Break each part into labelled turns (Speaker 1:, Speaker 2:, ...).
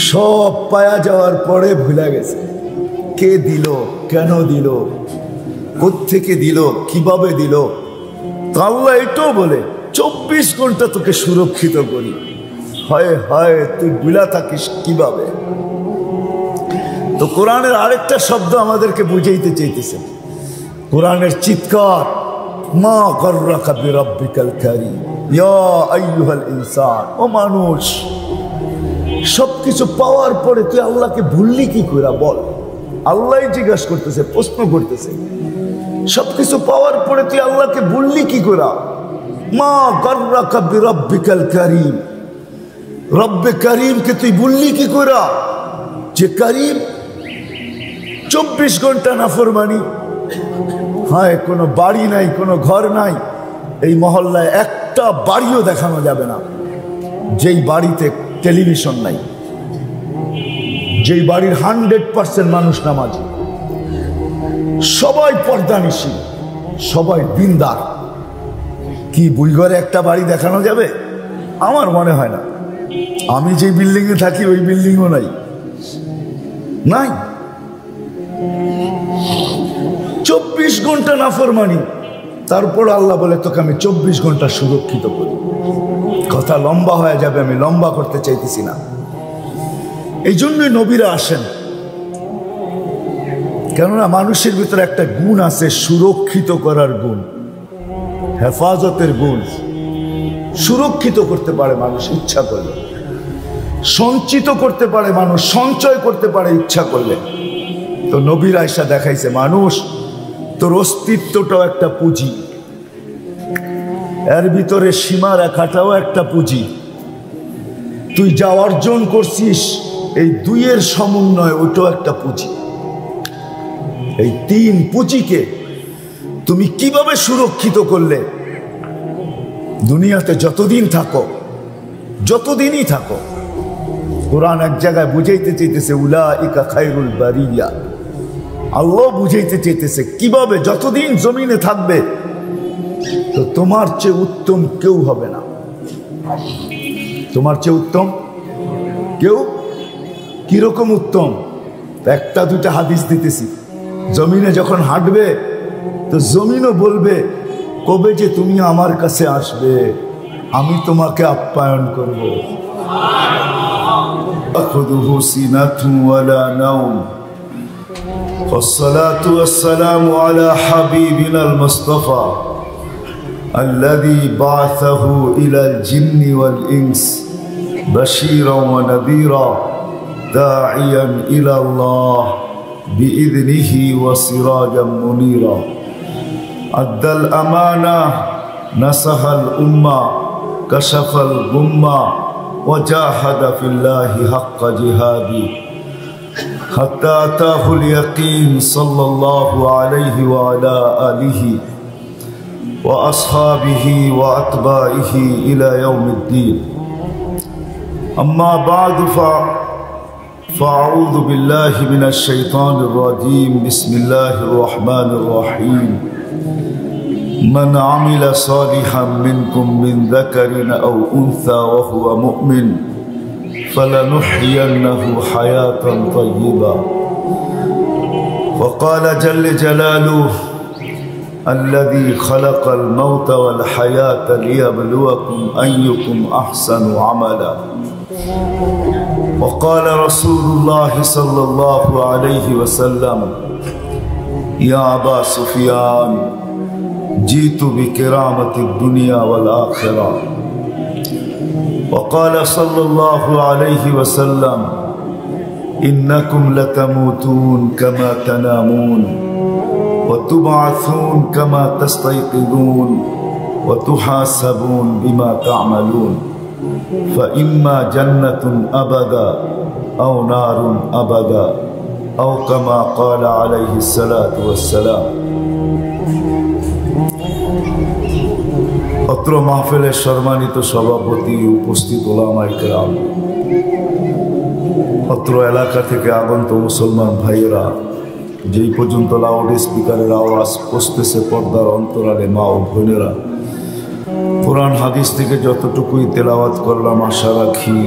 Speaker 1: সব পায়া যাওয়ার পরে ভুলে গেছে কে দিল, কেন দিল, কোত্থেকে দিল, কিভাবে দিল। তো আল্লাহ এটাও বলে 24 ঘন্টা তোকে সুরক্ষিত করি। হায় হায়, তুই ভুলা থাকিস কিভাবে। তো কোরআনের আরেকটা শব্দ আমাদেরকে বুঝাইতে চাইতেছে, কোরআনের চিৎকার, মা গররাকা বিরাব্বিকাল কারীম ইয়া আইয়ুহাল ইনসান। ও মানুষ, সবকিছু পাওয়ার পরে তুই আল্লাহকে ভুললি কি করে বল। আল্লাহ জিজ্ঞাসা করতেছে, প্রশ্ন করতেছে, সবকিছু পাওয়ার পরে তুই আল্লাহকে ভুললি কি করে। মা গররাকা বিরাব্বিকাল কারীম, রব্বে কারীমকে তুই ভুললি কি করে, যে কারীম 24 ঘন্টা নাফরমানি। হায়, কোনো বাড়ি নাই, কোনো ঘর নাই, এই মহল্লায় একটা বাড়িও দেখানো যাবে না যেই বাড়িতে টেলিভিশন নাই, যেই বাড়ির 100% মানুষ নামাজি, সবাই পর্দানিশী, সবাই দিনদার। কি বুইঘরে একটা বাড়ি দেখানো যাবে? আমার মনে হয় না। আমি যে বিল্ডিংয়ে থাকি ওই বিল্ডিংও নাই, নাই। 24 ঘন্টা নাফরমানি, তারপর আল্লাহ বলে তোকে আমি 24 ঘন্টা সুরক্ষিত করি। কথা লম্বা হয়ে যাবে, আমি লম্বা করতে চাইতেছি না। এই জন্যই নবীরা আসেন, কেননা মানুষের ভিতরে একটা গুণ আছে, সুরক্ষিত করার গুণ, হেফাজতের গুণ। সুরক্ষিত করতে পারে মানুষ ইচ্ছা করলে, সঞ্চিত করতে পারে মানুষ, সঞ্চয় করতে পারে ইচ্ছা করলে। তো নবীর আয়েশা দেখাইছে, মানুষ তোর অস্তিত্বটাও একটা পুঁজি, এর ভিতরে সীমা রেখাটাও একটা পুঁজি। তুই যা অর্জন করছিস এই দুইয়ের সমন্বয়, ওটাও একটা পুঁজি। এই 3 পুঁজিকে তুমি কিভাবে সুরক্ষিত করলে দুনিয়াতে যতদিন থাকো, যতদিনই থাকো। কোরআন এক জায়গায় বুঝাইতে চাইতেছে উলাইকা খায়রুল বারিয়া। আল্লাহ বুঝাইতে চাইতেছে কিভাবে যতদিন জমিনে থাকবে তো তোমার চেয়ে উত্তম কেউ হবে না। তোমার চেয়ে উত্তম কেউ। কিরকম উত্তম? একটা দুটা হাদিস দিতেছি। জমিনে যখন হাঁটবে তো জমিনও বলবে, কবে যে তুমি আমার কাছে আসবে, আমি তোমাকে আপ্যায়ন করব। আখুযুহু সিনাতুন ওয়ালা নাওম। والصلاة والسلام على حبيبنا المصطفى الذي بعثه إلى الجن والإنس بشيرا ونذيرا داعيا إلى الله بإذنه وسراجا منيرا أدى الأمانة نصح الأمة كشف الغمة وجاهد في الله حق جهاده حتى أتاه اليقين صلى الله عليه وعلى آله وأصحابه وأتباعه إلى يوم الدين. أما بعد فأعوذ بالله من الشيطان الرجيم. بسم الله الرحمن الرحيم. من عمل صالحا منكم من ذكر أو أنثى وهو مؤمن فلنحيينه حياة طيبة. وقال جل جلاله الذي خلق الموت والحياة ليبلوكم أيكم أحسن عملا. وقال رسول الله صلى الله عليه وسلم يا أبا سفيان جئت بكرامة الدنيا والآخرة. وقال صلى الله عليه وسلم إنكم لتموتون كما تنامون وتبعثون كما تستيقظون وتحاسبون بما تعملون فإما جنة أبدا أو نار أبدا أو كما قال عليه الصلاة والسلام. অত্র মাহফিলের সম্মানিত সভাপতি, উপস্থিত উলামায়ে কেরাম, অত্র এলাকা থেকে আগত মুসলমান ভাইয়েরা, যেই পর্যন্ত লাউড স্পিকারের আওয়াজ পৌঁছতেছে পর্দার অন্তরালে মা ও বোনেরা, কোরআন হাদিস থেকে যতটুকুই তেলাওয়াত করলাম আশা রাখি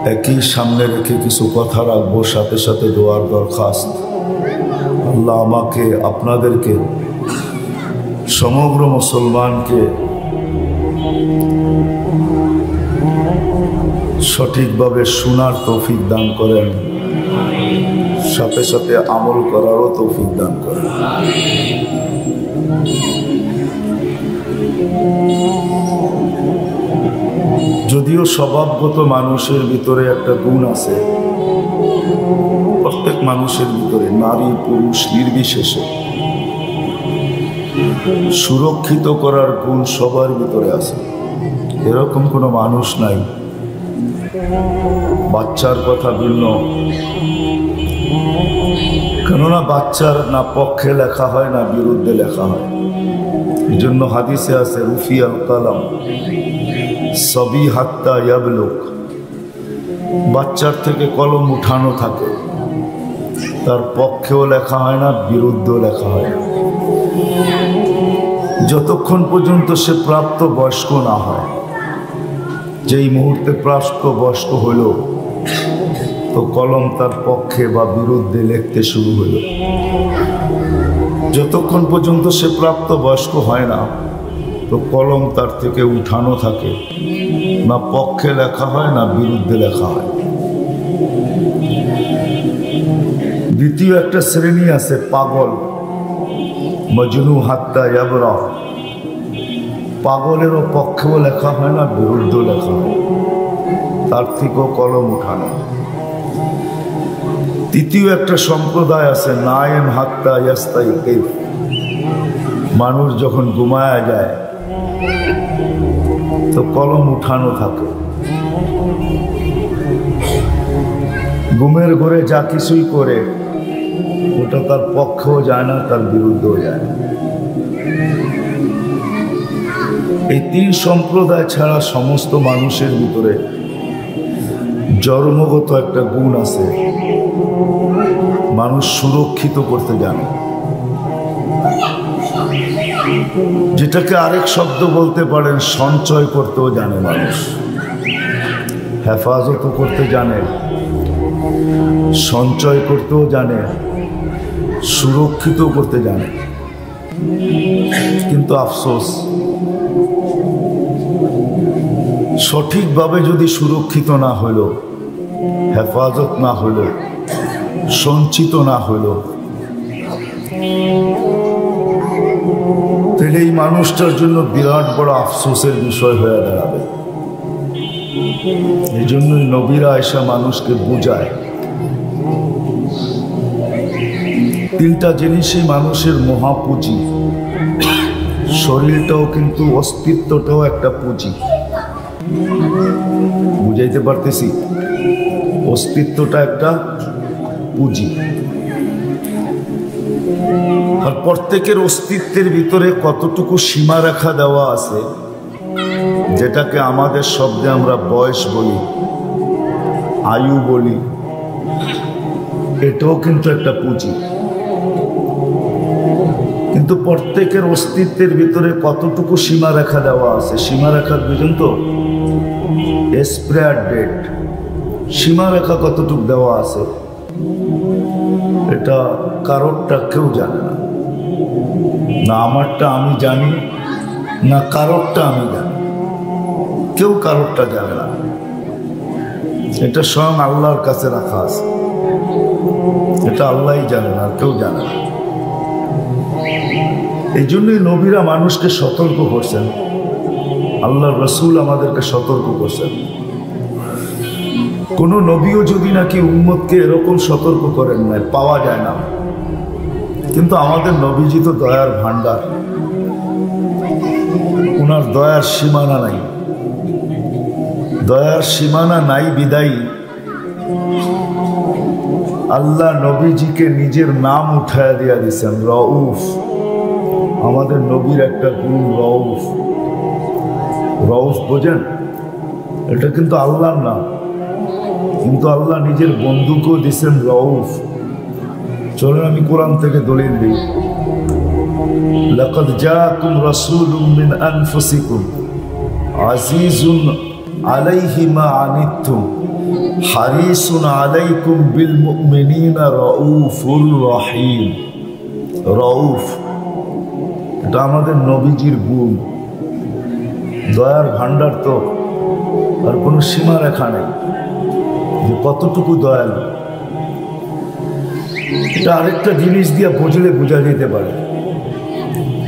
Speaker 1: একই সামনে রেখে কিছু কথা রাখবো, সাথে সাথে দোয়ার দরখাস্ত। আল্লাহ আমাকে, আপনাদেরকে, সমগ্র মুসলমানকে সঠিকভাবে শোনার তৌফিক দান করেন, সাথে সাথে আমল করারও তৌফিক দান করেন। যদিও স্বভাবগত মানুষের ভিতরে একটা গুণ আছে, প্রত্যেক মানুষের ভিতরে, নারী পুরুষ নির্বিশেষে, সুরক্ষিত করার গুণ সবার ভিতরে আছে। এরকম কোনো মানুষ নাই। বাচ্চার কথা ভিন্ন, কেননা বাচ্চার না পক্ষে লেখা হয় না বিরুদ্ধে লেখা হয়। এই জন্য হাদিসে আছে রুফিয়াল কালাম সবি হাত্তা ইয়াবলুক, বাচ্চার থেকে কলম উঠানো থাকে, তার পক্ষেও লেখা হয় না বিরুদ্ধেও লেখা হয় না, যতক্ষণ পর্যন্ত সে প্রাপ্ত বয়স্ক না হয়। যেই মুহূর্তে প্রাপ্ত বয়স্ক হইল তো কলম তার পক্ষে বা বিরুদ্ধে লিখতে শুরু হইল। যতক্ষণ পর্যন্ত সে প্রাপ্ত বয়স্ক হয় না তো কলম তার থেকে উঠানো থাকে, না পক্ষে লেখা হয় না বিরুদ্ধে লেখা হয়। দ্বিতীয় একটা শ্রেণী আছে পাগল, মজনু হাত্তা ইয়াবরা, পাগলেরও পক্ষেও লেখা হয় না বিরুদ্ধেও লেখা হয়, তার থেকেও কলম উঠানো। তৃতীয় একটা সম্প্রদায় আছে নায়েম হাত্তা ইয়াস্তাইকিজ, মানুষ যখন ঘুমায়া যায় তো কলম উঠানো থাকে। ঘুমের ঘরে যা কিছুই করে ওটা তার পক্ষেও যায় না, তার বিরুদ্ধেও যায় না। এই তিন সম্প্রদায় ছাড়া সমস্ত মানুষের ভিতরে জন্মগত একটা গুণ আছে, মানুষ সুরক্ষিত করতে জানে, যেটাকে আরেক শব্দ বলতে পারেন সঞ্চয় করতেও জানে। মানুষ হেফাজত করতে জানে, সঞ্চয় করতেও জানে, সুরক্ষিত করতে জানে। কিন্তু আফসোস, সঠিকভাবে যদি সুরক্ষিত না হইল, হেফাজত না হইল, সঞ্চিত না হইল, তাহলে এই মানুষটার জন্য বিরাট বড় আফসোসের বিষয় হয়ে দাঁড়াবে। এই জন্যই নবীরা এসা মানুষকে বুঝায় তিনটা জিনিসই মানুষের মহাপুঁজি। শরীরটাও কিন্তু, অস্তিত্বটাও একটা পুঁজি। বুঝাইতে পারতেছি? অস্তিত্বটা একটা পুঁজি, আর প্রত্যেকের অস্তিত্বের ভিতরে কতটুকু সীমারেখা দেওয়া আছে, যেটাকে আমাদের শব্দে আমরা বয়স বলি, আয়ু বলি, এটাও কিন্তু একটা পুঁজি। কিন্তু প্রত্যেকের অস্তিত্বের ভিতরে কতটুকু সীমারেখা দেওয়া আছে, সীমারেখার বুঝুন তো, এক্সপায়ার ডেট, সীমারেখা কতটুকু দেওয়া আছে এটা কারোরটা কেউ জানে না। না আমারটা আমি জানি, না কারোরটা আমি জানি, কেউ কারোরটা জানে না। এটা স্বয়ং আল্লাহর কাছে রাখা আছে, এটা আল্লাহই জানে না, কেউ জানে না। এই জন্যই নবীরা মানুষকে সতর্ক করছেন, আল্লাহর রসুল আমাদেরকে সতর্ক করছেন। কোন নবীও যদি নাকি উম্মতকে এরকম সতর্ক করেন না, পাওয়া যায় না। কিন্তু আমাদের নবীজি তো দয়ার ভান্ডার, ওনার দয়ার সীমানা নাই। দয়ার সীমানা নাই বিদায়ী আল্লাহ নবীজিকে নিজের নাম উঠায় দিয়া দিয়েছেন রউফ। আমাদের নবীর একটা গুণ রউফ। রউফ বোঝেন? এটা কিন্তু আল্লাহর নাম, কিন্তু আল্লাহ নিজের বন্ধুকেও দিয়েছেন রউফ। চলেন আমি কোরআন থেকে দলিল দিই। লাকাদ জাআকুম রাসূলুম মিন আনফুসিকুম আজিজুন আলাইহি মা আনিতুম হারিসুন আলাইকুম বিল মুমিনিনা রাউফুর রহিম। রউফ, এটা আমাদের নবীজির গুণ। দয়ার ভান্ডার তো আর কোনো সীমা রেখা নেই যে কতটুকু দয়ালু। এটা আরেকটা জিনিস দিয়ে বুঝলে বোঝা যেতে পারে,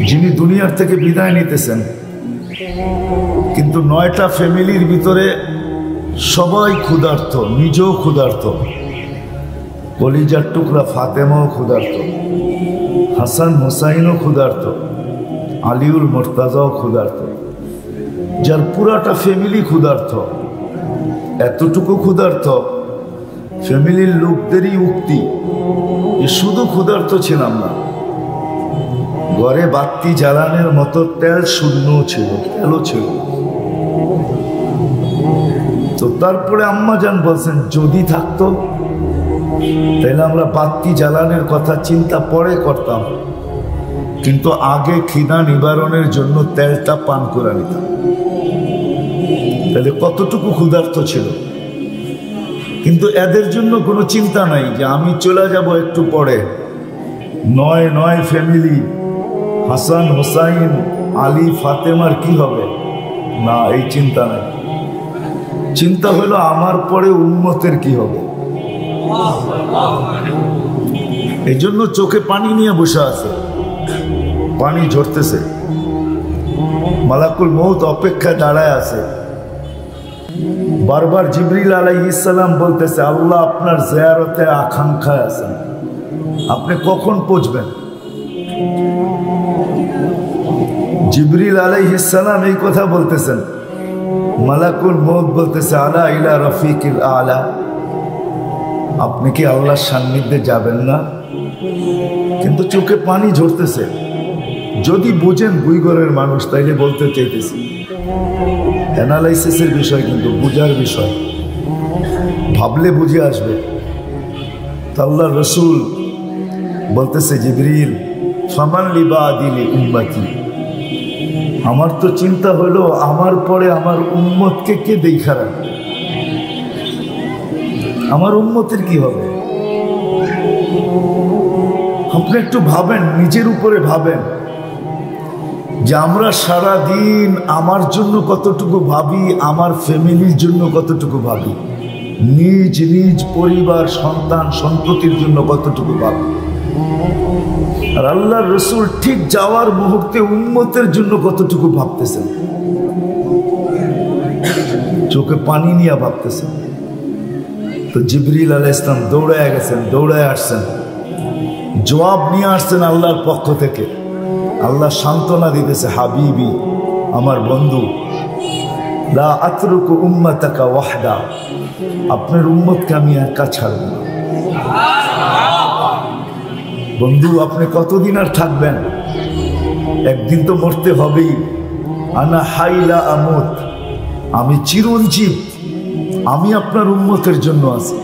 Speaker 1: যিনি দুনিয়ার থেকে বিদায় নিতেছেন কিন্তু 9টা ফ্যামিলির ভিতরে সবাই ক্ষুধার্ত, নিজেও ক্ষুধার্ত, কলিজার টুকরা ফাতেমাও ক্ষুধার্ত, হাসান হোসাইনও ক্ষুধার্ত, আলিউল মোর্তাজাও ক্ষুধার্ত, যার পুরাটা ফ্যামিলি ক্ষুধার্ত। এতটুকু ক্ষুধার্ত, ফ্যামিলির লোকদেরই উক্তি যে শুধু ক্ষুধার্ত ছিলাম না, ঘরে বাতি জ্বালানোর মতো তেল শূন্য ছিল, তেলও ছিল। তো তারপরে আম্মা জান বলছেন যদি থাকতো তাহলে আমরা বাতি জ্বালানোর কথা চিন্তা পরে করতাম, কিন্তু আগে খিদা নিবারণের জন্য তেলটা পান করে নিতাম। তাহলে কতটুকু ক্ষুধার্ত ছিল। কিন্তু এদের জন্য কোনো চিন্তা নাই যে আমি চলে যাব একটু পরে, 9 ফ্যামিলি, হাসান হোসাইন আলী ফাতেমার কি হবে, না এই চিন্তা নাই। চিন্তা হলো আমার পরে উম্মতের কি হবে। এই জন্য চোখে পানি নিয়ে বসে আছে, পানি ঝরতেছে, মালাকুল মউত অপেক্ষায় দাঁড়ায় আছে। বারবার জিবরিল আলাইহিস সালাম বলতেছে আল্লাহ আপনার জিয়ারতে আকাঙ্ক্ষায় আছেন, আপনি কখন পৌঁছবেন। জিবরিল আলাইহিস সালাম এই কথা বলতেছেন, মালাকুল মউত বলতেছে আলা ইলা রফিকিল আলা, আপনি কি আল্লাহর সান্নিধ্যে যাবেন না। কিন্তু চোখে পানি ঝরতেছে। যদি বুঝেন বুইগরের মানুষ তাইলে বলতে চাইতেছি, অ্যানালাইসিসের বিষয় কিন্তু বুঝার বিষয়, ভাবলে বুঝে আসবে। আল্লাহর রসুল বলতেছে জিবরিল ফামান লিবাদিলি উম্মতি, আমার তো চিন্তা হলো আমার পরে আমার উম্মতকে কে দেখা রাখবে, আমার উম্মতের কি হবে। আপনি একটু ভাবেন, নিজের উপরে ভাবেন যে আমরা সারা দিন আমার জন্য কতটুকু ভাবি, আমার ফ্যামিলির জন্য কতটুকু ভাবি, নিজ নিজ পরিবার সন্তান সন্ততির জন্য কতটুকু ভাবি। আর আল্লাহর রসুল ঠিক যাওয়ার মুহূর্তে উম্মতের জন্য কতটুকু ভাবতেছেন, চোখে পানি নিয়ে ভাবতেছেন। তো জিবরিল আলাইহিস সালাম দৌড়ায় গেছেন, দৌড়ায় আসছেন, জবাব নিয়ে আসছেন আল্লাহর পক্ষ থেকে। আল্লাহ সান্ত্বনা দিতেছে হাবিবি, আমার বন্ধু, লা আতরুকু উম্মাতাকা ওয়াহদা, আপনার উম্মতকে আমি একা ছাড়ব না। বন্ধু আপনি কতদিন আর থাকবেন, একদিন তো মরতে হবেই। আনা হাইলা আমুত, আমি চিরঞ্জীব, আমি আপনার উম্মতের জন্য আছি।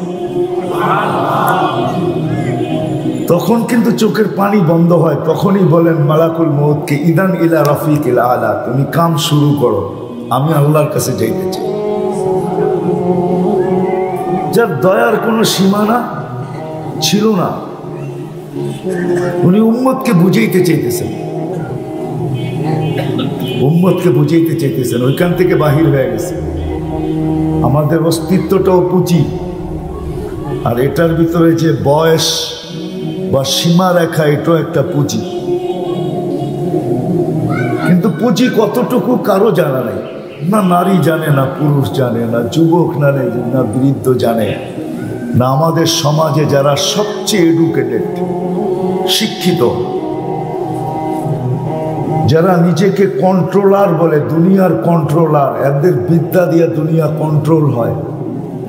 Speaker 1: তখন কিন্তু চোখের পানি বন্ধ হয়, তখনই বলেন মালাকুল মউতকে ইদান ইলা রফিকিল আলা, তুমি কাম শুরু করো, আমি আল্লাহর কাছে যাইতে চাই। যার দয়ার কোনো সীমানা ছিল না, উনি উম্মতকে বুঝাইতে চাইতেছেন, উম্মতকে বুঝাইতে চাইতেছেন, ওইখান থেকে বাহির হয়ে গেছে। আমাদের অস্তিত্বটাও পুঁজি, আর এটার ভিতরে যে বয়স বা সীমা রেখা, এটাও একটা পুঁজি। কিন্তু পুঁজি কতটুকু কারো জানা নেই, না নারী জানে, না পুরুষ জানে, না যুবক জানে, না বৃদ্ধ জানে, না আমাদের সমাজে যারা সবচেয়ে এডুকেটেড শিক্ষিত, যারা নিজেকে কন্ট্রোলার বলে, দুনিয়ার কন্ট্রোলার, এদের বিদ্যা দিয়ে দুনিয়া কন্ট্রোল হয়,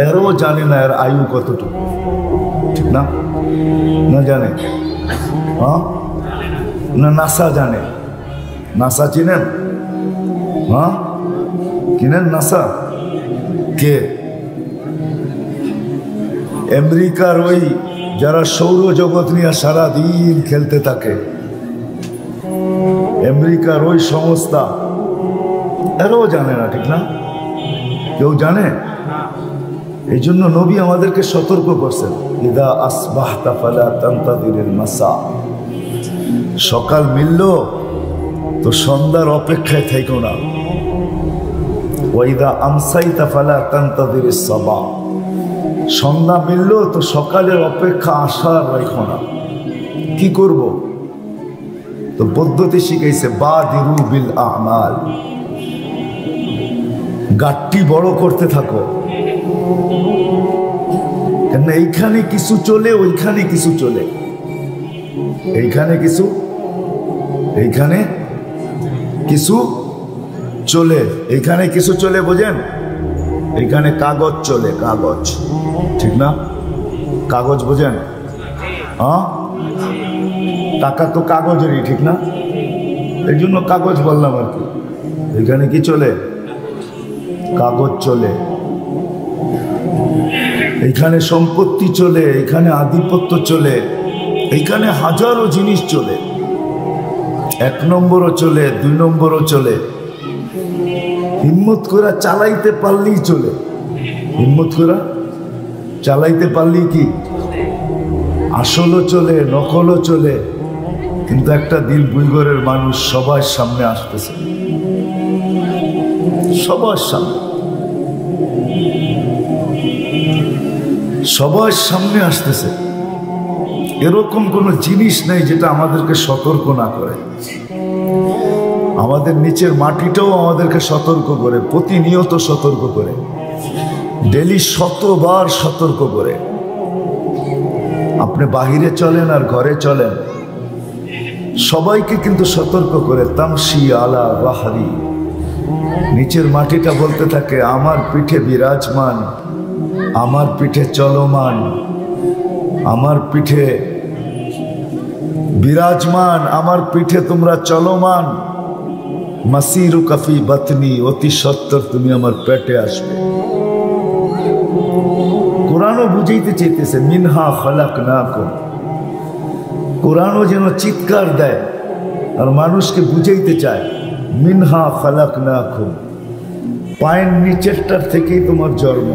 Speaker 1: এরাও জানে না এর আয়ু কতটুকু, ঠিক না? না জানে, হ্যাঁ? না নাসা জানে, নাসা চিনেন? হ্যাঁ চিনেন নাসা? কে? আমেরিকার ওই যারা সৌরজগৎ নিয়ে সারাদিন খেলতে থাকে, আমেরিকার ওই সংস্থা, এরাও জানে না, ঠিক না? কেউ জানে? এই জন্য নবী আমাদেরকে সতর্ক করছেন, ইদা আসবাহতা ফালা তানতাযিরিল মাসা, সকাল মিলল তো সন্ধ্যার অপেক্ষায় থেকো না। ওয়াইদা আমসাইতা ফালা তানতাযিরিস সাবাহ, সন্ধ্যা মিলল তো সকালের অপেক্ষা আসার রাখো না। কি করব? তো পদ্ধতি শিখাইছে বাদিরু বিল আমাল, গাট্টি বড় করতে থাকো। কেন এইখানে কিছু চলে, ওইখানে কিছু চলে, এইখানে কিছু, এইখানে কিছু চলে, এইখানে কিছু চলে, বোঝেন? এইখানে কাগজ চলে, কাগজ, ঠিক না? কাগজ বোঝেন? হ্যাঁ, টাকা তো কাগজেরই, ঠিক না? এই জন্য কাগজ বললাম আর কি। এখানে কি চলে? কাগজ চলে। এইখানে সম্পত্তি চলে, এখানে আধিপত্য চলে, এইখানে হাজারো জিনিস চলে। 1 নম্বরও চলে, 2 নম্বরও চলে। হিম্মত করে চালাইতে পারলেই চলে, হিম্মত করে চালাইতে পারলেই কি আসলও চলে, নকলও চলে। কিন্তু একটা দিন বুইগরের মানুষ সবার সামনে আসতেছে, সবার সামনে, সবার সামনে আসতেছে। এরকম কোনো জিনিস নেই যেটা আমাদেরকে সতর্ক না করে। আমাদের নিচের মাটিটাও আমাদেরকে সতর্ক করে, প্রতিনিয়ত সতর্ক করে, ডেলি 100বার সতর্ক করে। আপনি বাহিরে চলেন আর ঘরে চলেন, সবাইকে কিন্তু সতর্ক করে। তামশি আলা বাহারি, নিচের মাটিটা বলতে থাকে আমার পিঠে বিরাজমান, আমার পিঠে চলমান, আমার পিঠে বিরাজমান, আমার পিঠে তোমরা চলমান। মাসিরু কাফি বাতনি, অতি সত্তর তুমি আমার পেটে আসবে। কোরআনও বুঝাইতে চাইতেছে মিনহা খালাকনাকুম। কোরআনও যেন চিৎকার দেয় আর মানুষকে বুঝাইতে চায় মিনহা খালাকনাকুম, পায়ের নিচেরটার থেকেই তোমার জন্ম।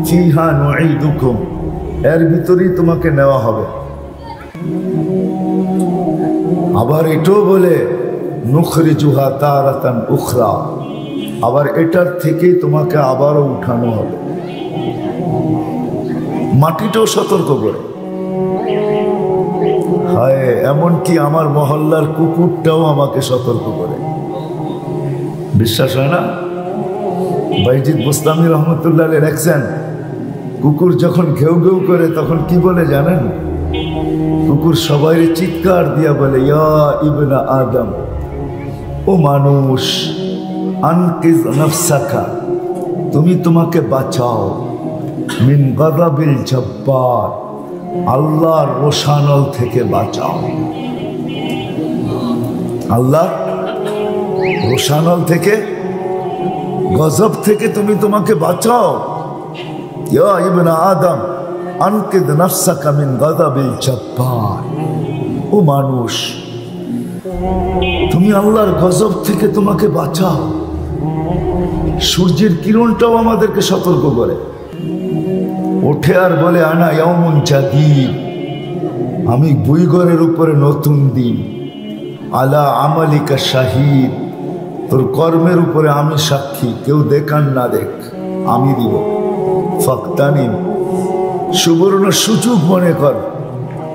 Speaker 1: ফিহা নুঈদুকুম, এর ভিতরেই তোমাকে নেওয়া হবে। আবার এটাও বলে নুখরিজুহা তারাতান উখরা, আবার এটার থেকেই তোমাকে আবারও উঠানো হবে। মাটিটাও সতর্ক করে। হায়, এমনকি আমার মহল্লার কুকুরটাও আমাকে সতর্ক করে। বিশ্বাস হয় না? বাইজিদ বুস্তামি রহমতুল্লাহ লেখছেন, কুকুর যখন ঘেউ ঘেউ করে তখন কি বলে জানেন? কুকুর সবাই চিৎকার দিয়া বলে ইয়া ইবনা আদম, ও মানুষ, আনকিজ নাফসাকা, তুমি তোমাকে বাঁচাও, মিন গাদাবিল জব্বার, আল্লাহর রোশানল থেকে বাঁচাও। আল্লাহ রোশানল থেকে, গজব থেকে তুমি তোমাকে বাঁচাও। ইয়া ইবনা আদম আনকিদ নাফসাকা মিন গাদাবিল জব্বার, ও মানুষ, তুমি আল্লাহর গজব থেকে তোমাকে বাঁচাও। সূর্যের কিরণটাও আমাদেরকে সতর্ক করে। ওঠে আর বলে আনা ইয়াউমুন জাদীদ, আমি বুইগরের উপরে নতুন দিন। আলা আমালিকা শাহিদ, তোর কর্মের উপরে আমি সাক্ষী, কেউ দেখান না দেখ, আমি দিব। ফাক্তানিম, সুবর্ণ সুযোগ মনে কর।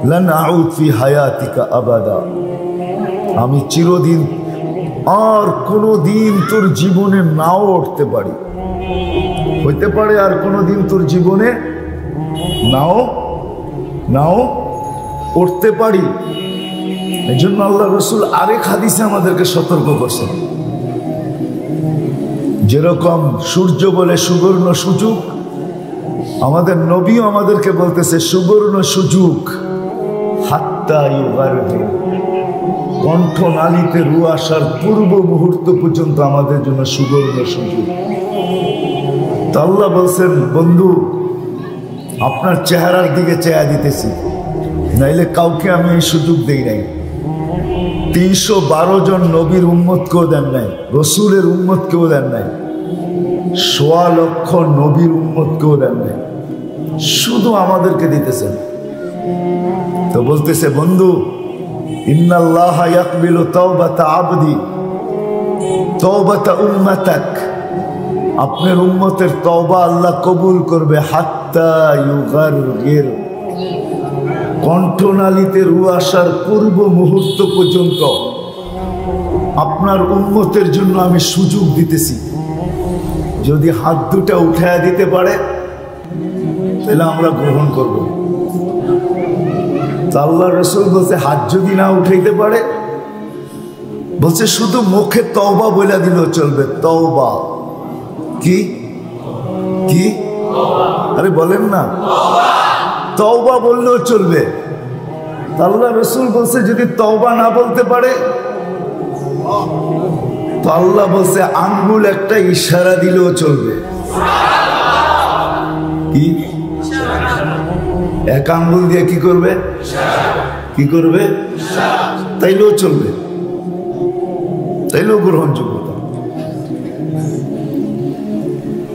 Speaker 1: লান আউদ ফি হায়াতিকা আবাদা, আমি চিরদিন আর কোনো দিন তোর জীবনে নাও উঠতে পারি। হইতে পারে আর কোনো দিন তোর জীবনে নাও উঠতে পারি। এই জন্য আল্লাহ রসুল আরেক হাদিসে আমাদেরকে সতর্ক করছেন, যেরকম সূর্য বলে সুবর্ণ সুযোগ, আমাদের নবীও আমাদেরকে বলতেছে সুবর্ণ সুযোগ। হাত্তা ইউগারবিন, কণ্ঠনালীতে রু আসার পূর্ব মুহূর্ত পর্যন্ত আমাদের জন্য সুবর্ণ সুযোগ। তো আল্লাহ বলছেন, বন্ধু আপনার চেহারার দিকে চেয়া দিতেছি, নাইলে কাউকে আমি এই সুযোগ দেই নাই। 312 জন নবীর উম্মতকেও দেন নাই, রসুলের উম্মতকেও দেন নাই। সোয়া লক্ষ নবীর উম্মতকেও দেন নাই, শুধু আমাদেরকে দিতেছেন। তো বলতেছে, বন্ধু, ইন্নাল্লাহা ইয়াকবিলু তাওবাতা আবদি তাওবাতা উম্মাতাক, আপনার উম্মতের তওবা আল্লাহ কবুল করবে হাত্তা ইউগারগির, কণ্ঠনালীতে রু আসার পূর্ব মুহূর্ত পর্যন্ত আপনার উম্মতের জন্য আমি সুযোগ দিতেছি। যদি হাত দুটা উঠায়া দিতে পারে তাহলে আমরা গ্রহণ করব। আল্লাহ রাসূল বলছে, হাত যদি না উঠাইতে পারে, বলছে শুধু মুখে তওবা বলে দিলেও চলবে। তওবা কি কি? আরে বলেন না, তওবা বললেও চলবে। আল্লাহ রাসূল বলছে যদি তওবা না বলতে পারে, তো আল্লাহ বলছে আঙ্গুল একটা ইশারা দিলেও চলবে। কি? এক আঙ্গুল দিয়ে কি করবে? কি করবে? তাইলেও চলবে, তাইলেও গ্রহণযোগ্যতা।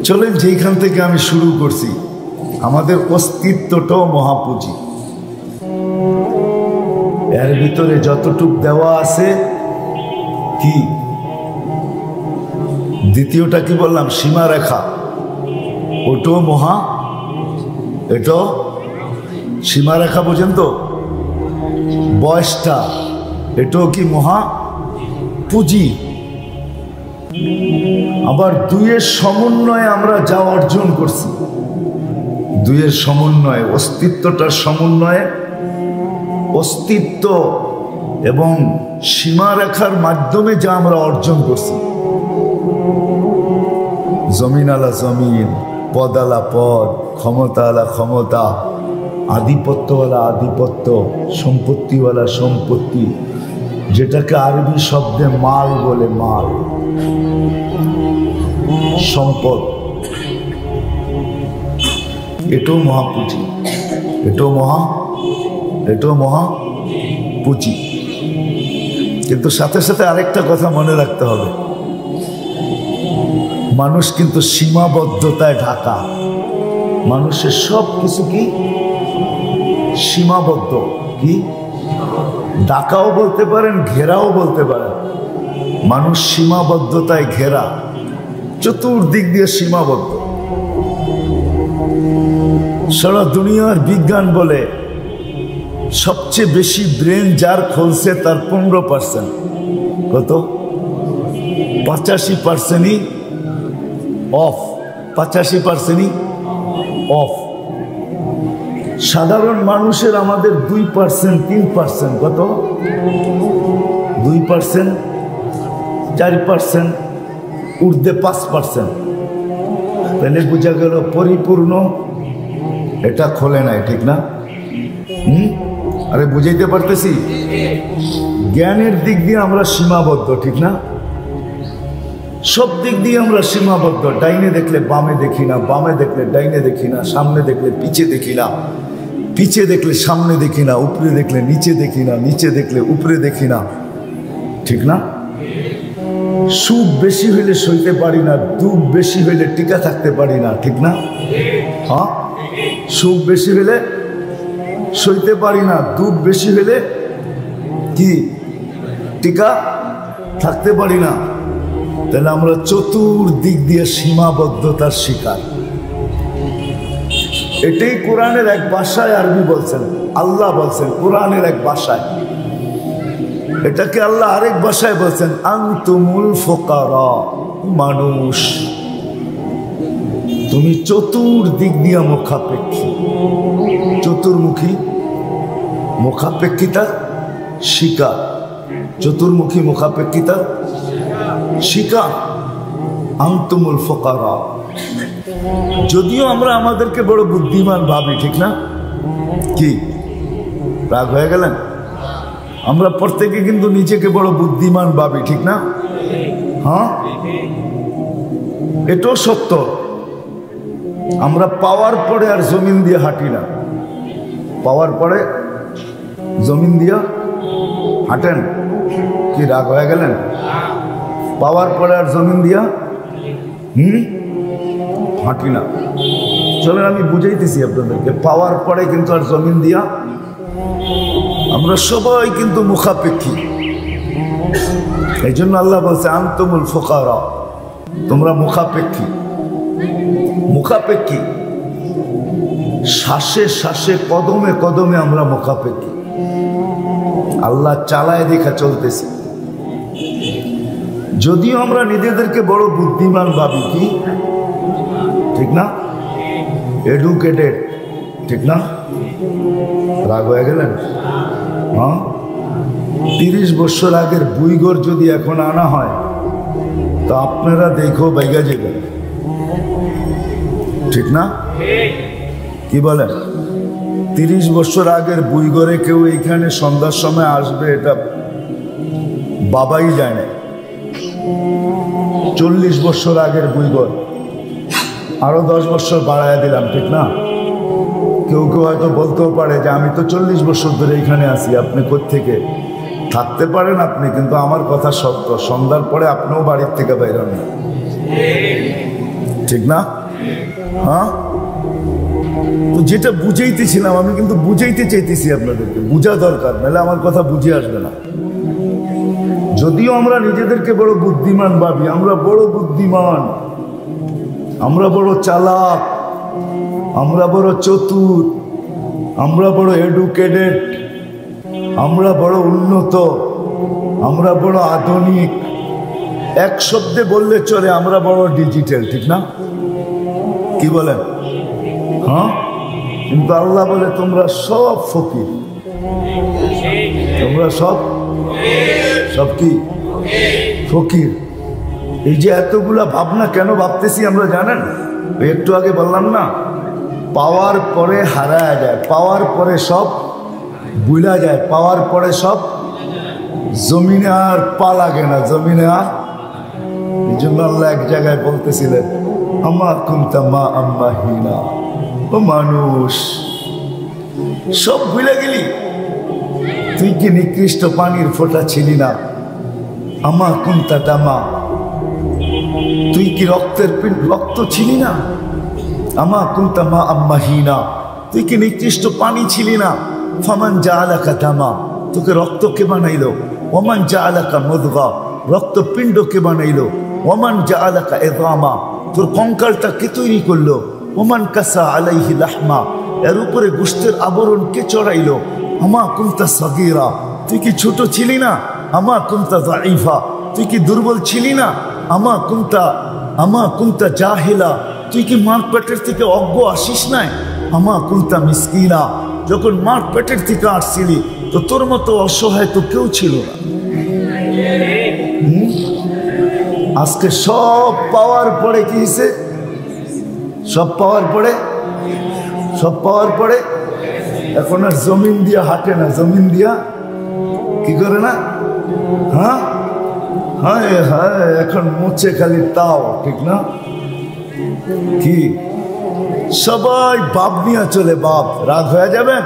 Speaker 1: চলেন, যেখান থেকে আমি শুরু করছি, আমাদের অস্তিত্বটাও মহাপুঁজি। এর ভিতরে যতটুক দেওয়া আছে, কি দ্বিতীয়টা কি বললাম? সীমারেখা, ওটাও মহা, এটাও সীমারেখা, বোঝেন তো? বয়সটা, এটাও কি মহা পুঁজি। আবার দুইয়ের সমন্বয়ে আমরা যা অর্জন করছি, দুইয়ের সমন্বয়ে, অস্তিত্বটার সমন্বয়ে, অস্তিত্ব এবং সীমারেখার মাধ্যমে যা আমরা অর্জন করছি, জমিন আলা জমিন, পদ আলা পদ, ক্ষমতা আলা ক্ষমতা, আধিপত্যওয়ালা আধিপত্য, সম্পত্তিওয়ালা সম্পত্তি, যেটাকে আরবি শব্দে মাল বলে, মাল, সম্পদ, এটাও মহাপুঁজি, এটাও মহাপুঁজি। কিন্তু সাথে সাথে আরেকটা কথা মনে রাখতে হবে, মানুষ কিন্তু সীমাবদ্ধতায় ঢাকা। মানুষের সব কিছু কি সীমাবদ্ধ, কি ঢাকাও বলতে পারেন, ঘেরাও বলতে পারেন। মানুষ সীমাবদ্ধতায় ঘেরা, চতুর্দিক দিয়ে সীমাবদ্ধ। সারা দুনিয়ার বিজ্ঞান বলে সবচেয়ে বেশি ব্রেন যার খুলছে তার 15%, কত? 85%ই অফ, 85%ই অফ। সাধারণ মানুষের আমাদের 2%, 3%, কত? 2%, 4%, ঊর্ধ্বে 5%। তাহলে বোঝা গেল পরিপূর্ণ এটা খোলে নাই, ঠিক না? আরে বুঝাইতে পারতেছি? জ্ঞানের দিক দিয়ে আমরা সীমাবদ্ধ, ঠিক না? সব দিক দিয়ে আমরা সীমাবদ্ধ। ডাইনে দেখলে বামে দেখি না, বামে দেখলে ডাইনে দেখি না, সামনে দেখলে পিছে দেখি না, পিছে দেখলে সামনে দেখি না, উপরে দেখলে নিচে দেখি না, নিচে দেখলে উপরে দেখি না, ঠিক না? সুখ বেশি হইলে সইতে পারি না, দুঃখ বেশি হইলে টিকা থাকতে পারি না, ঠিক না? হ্যাঁ, সুখ বেশি হইলে সইতে পারি না, দুঃখ বেশি হইলে কি টিকা থাকতে পারি না। তাহলে আমরা চতুর্দিক দিয়ে সীমাবদ্ধতার শিকার। এটাই কোরআনের এক ভাষায় আরবি বলছেন, আল্লাহ বলছেন কোরআনের এক ভাষায়। এটাকে আল্লাহ আরেক ভাষায় বলছেন আনতুমুল ফুকারা, মানুষ তুমি চতুর্দিক দিয়ে মুখাপেক্ষী। চতুর্মুখী, মুখাপেক্ষিতা শিকার, চতুর্মুখী মুখাপেক্ষিতা শিকার। আনতুমুল ফুকারা। যদিও আমরা আমাদেরকে বড় বুদ্ধিমান ভাবি, ঠিক না? কি রাগ হয়ে গেলেন? আমরা প্রত্যেকে কিন্তু নিজেকে বড় বুদ্ধিমান ভাবি, ঠিক না? হ্যাঁ, এটাও সত্য। আমরা পাওয়ার পরে আর জমিন দিয়ে হাঁটি না। পাওয়ার পরে জমিন দিয়ে হাঁটেন? কি রাগ হয়ে গেলেন? পাওয়ার পরে আর জমিন দিয়া হাঁটি না। চলেন আমি বুঝাইতেছি আপনাদেরকে, পাওয়ার পরে কিন্তু আর জমিন দিয়া আমরা সবাই কিন্তু মুখাপেক্ষী। এই জন্য আল্লাহ বলছে আনতুমুল ফুকারা, তোমরা মুখাপেক্ষী। মুখাপেক্ষী, শ্বাসে শ্বাসে কদমে কদমে আমরা মুখাপেক্ষী। আল্লাহ চালায় দেখা চলতেছে। যদিও আমরা নিজেদেরকে বড় বুদ্ধিমান ভাবি, কি ঠিক না? এডুকেটেড, ঠিক না? রাগ হয়ে গেলেন? হ্যাঁ, 30 বছর আগের বুইগর যদি এখন আনা হয় তো আপনারা দেখো বাইগা যাবেন, ঠিক না? কি বলেন? 30 বছর আগের বুইগরে কেউ এইখানে সন্ধ্যার সময় আসবে এটা বাবাই যায় না। 40 বছর আগের বুইগর, আরো 10 বছর বাড়ায় দিলাম, ঠিক না? কেউ কেউ হয়তো বলতেও পারে যে আমি তো 40 বছর ধরে এখানে আছি, আপনি কোত্থেকে? থাকতে পারেন আপনি, কিন্তু আমার কথা সত্য, সন্ধ্যার পরে আপনিও বাড়ির থেকে বাইরে না, ঠিক না? হ্যাঁ, তো যেটা বুঝাইতেছিলাম আমি, কিন্তু বুঝাইতে চাইতেছি আপনাদেরকে, বুঝা দরকার, নাহলে আমার কথা বুঝে আসবে না। যদিও আমরা নিজেদেরকে বড় বুদ্ধিমান ভাবি, আমরা বড় বুদ্ধিমান, আমরা বড় চালাক, আমরা বড় চতুর, আমরা বড় এডুকেটেড, আমরা বড় উন্নত, আমরা বড় আধুনিক, এক শব্দে বললে চলে আমরা বড় ডিজিটাল, ঠিক না? কি বলেন? হ্যাঁ, কিন্তু আল্লাহ বলে তোমরা সব ফকির, তোমরা সব সব কি ফকির। এই যে এতগুলা ভাবনা কেন ভাবতেছি আমরা জানেন? একটু আগে বললাম না, পাওয়ার পরে হারায় যায়, পাওয়ার পরে সব ভুলা যায়, পাওয়ার পরে সব জমিনে আর পা লাগে না, জমিনে আর। এই জন্য আল্লাহ এক জায়গায় বলতেছিলেন আমার কুনতা মা আম্মা হিনা, ও মানুষ সব ভুলে গেলি, তুই কি নিকৃষ্ট পানির ফোঁটা ছিলি না? আমা কুনতা তামা, তুই কি রক্তের রক্ত ছিলি না? আমা কুনতা মা আম্মা হিনা, তুই কি নিকৃষ্ট পানি ছিলি না? ফামান জাআলাকা দামা, তোকে রক্ত কে বানাইলো? ওমান জাআলাকা মুদগা, রক্তপিণ্ড কে বানাইলো? ওমান জাআলাকা ইযামা, তোর কঙ্কালটা কে তৈরি করলো? ওমান কাসা আলাইহি লাহমা, এর উপরে গোশতের আবরণ কে চড়াইলো? আমা কুনতা সাগীরা, তুই কি ছোট ছিলি না? আমা কুনতা যায়ীফা, তুই কি দুর্বল ছিলি না? আমা কুনতা জাহিলা, তুই কি মার পেটের থেকে অজ্ঞ আসিস নাই? আমা কুনতা মিসকিনা, যখন মার পেটের থেকে আসছিলি তো তোর মতো অসহায় তো কেউ ছিল না। আজকে সব পাওয়ার পরে কি হয়েছে? সব পাওয়ার পরে, সব পাওয়ার পরে এখন আর জমিন দিয়া হাঁটে না, জমিন দিয়া কি করে না? হ্যাঁ, হায় হায়, এখন মুছে খালি তাও, ঠিক না? কি সবাই বাপ নিয়ে চলে, বাপ। রাগ হয়ে যাবেন?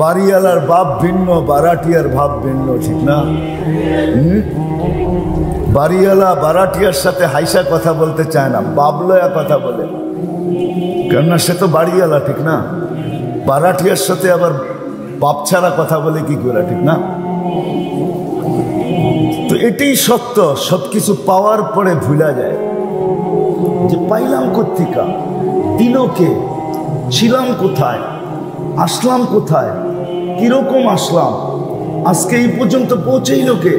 Speaker 1: বাড়িওয়ালার বাপ ভিন্ন, বারাটিয়ার ভাব ভিন্ন, ঠিক না? বাড়িওয়ালা বারাটিয়ার সাথে হাইসা কথা বলতে চায় না, বাপ লয়া কথা বলে, কেননা সে তো বাড়িওয়ালা, ঠিক না? বারাটিয়ার সাথে আবার বাপ ছাড়া কথা বলে কি করে, ঠিক না? তো এটাই সত্য, সবকিছু পাওয়ার পরে ভুলা যায় যে পাইলাম কোত্থেকা, দিল কে, ছিলাম কোথায়, আসলাম কোথায়, কিরকম আসলাম, আজকে এই পর্যন্ত পৌঁছেইল কে,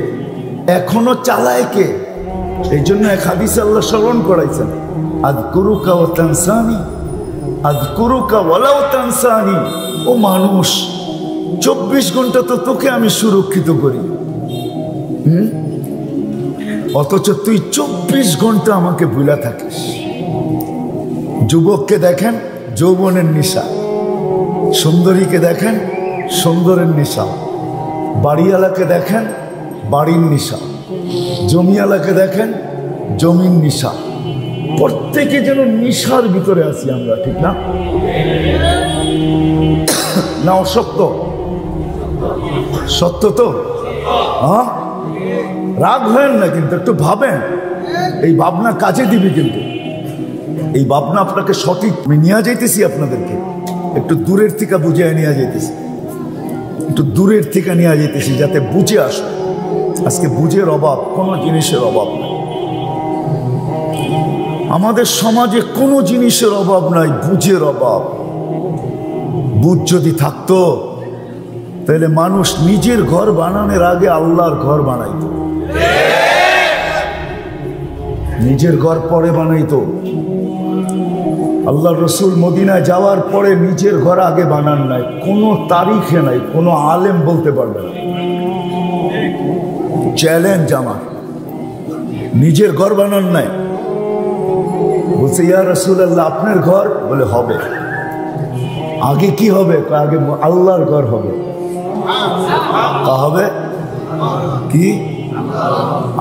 Speaker 1: এখনো চালায় কে। এই জন্য এক হাদিসে আল্লাহ স্মরণ করাইছেন, আযকুরুকা ওয়া তানসানি, আযকুরুকা ওয়ালাউ তানসানি। ও মানুষ, 24 ঘন্টা তো তোকে আমি সুরক্ষিত করি, অথচ তুই 24 ঘন্টা আমাকে ভুলা থাকিস। যুবককে দেখেন যৌবনের নেশা, সুন্দরীকে দেখেন সুন্দরের নেশা, বাড়িওয়ালাকে দেখেন বাড়ির নেশা, জমিওয়ালাকে দেখেন জমির নেশা। প্রত্যেকে যেন নেশার ভিতরে আছি আমরা, ঠিক না? না অসত্য? সত্য তো? হ্যাঁ, রাগ হেন না, কিন্তু একটু ভাবেন, এই ভাবনা কাজে দিবি। কিন্তু এই ভাবনা আপনাকে সঠিক নিয়ে যাইতেছি, আপনাদেরকে একটু দূরের থেকে বুঝিয়ে নিয়ে যাইতেছি, একটু দূরের থেকে নিয়ে যাইতেছি যাতে বুঝে আসে। আজকে বুঝের অভাব, কোনো জিনিসের অভাব নাই আমাদের সমাজে, কোনো জিনিসের অভাব নাই, বুঝের অভাব। বুঝ যদি থাকতো তাহলে মানুষ নিজের ঘর বানানোর আগে আল্লাহর ঘর বানাইতো, নিজের ঘর পরে বানাইতো। আল্লাহর রসুল মদিনায় যাওয়ার পরে নিজের ঘর আগে বানান নাই, কোনো তারিখে নাই, কোনো আলেম বলতে পারবে না। চ্যালেঞ্জ আমার, নিজের ঘর বানান নাই। বলছে ইয়া রাসূলুল্লাহ আপনার ঘর, বলে হবে। আগে কি হবে? আগে আল্লাহর ঘর হবে। হবে কি?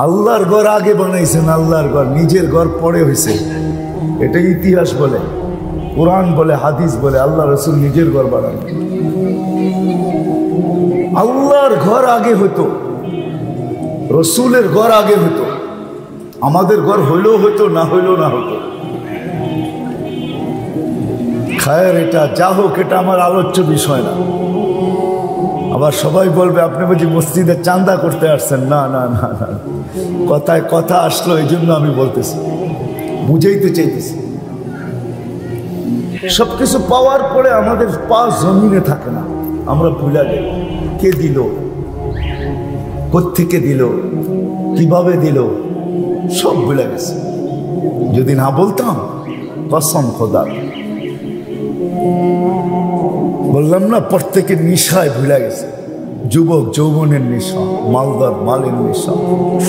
Speaker 1: আল্লাহর ঘর আগে বানাইছেন, আল্লাহর ঘর, নিজের ঘর পরে হয়েছে। এটা ইতিহাস বলে, কোরআন বলে, হাদিস বলে, আল্লাহ রসুল নিজের ঘর বানান। আল্লাহর ঘর আগে হতো, রসুলের ঘর আগে হতো। আমাদের ঘর হইলেও হইতো, না হইলেও না হতো। খায়ের এটা যা হোক, এটা আমার আলোচ্য বিষয় না। আবার সবাই বলবে আপনি বুঝি মসজিদে চাঁদা করতে আসছেন। না না না না, কথায় কথা আসলো, এই জন্য আমি বলতেছি, বুঝাইতে চাইতেছি। সবকিছু পাওয়ার পরে আমাদের পা জমিনে থাকে না, আমরা ভুলে যাই কে দিল, কোত্থেকে দিল, কিভাবে দিল, সব ভুলে গেছে। যদি না বলতাম, কসম খোদার, বললাম না প্রত্যেকের নিশায় ভুলে গেছে। যুবক যৌবনের নেশা, মালদার মালের নেশা,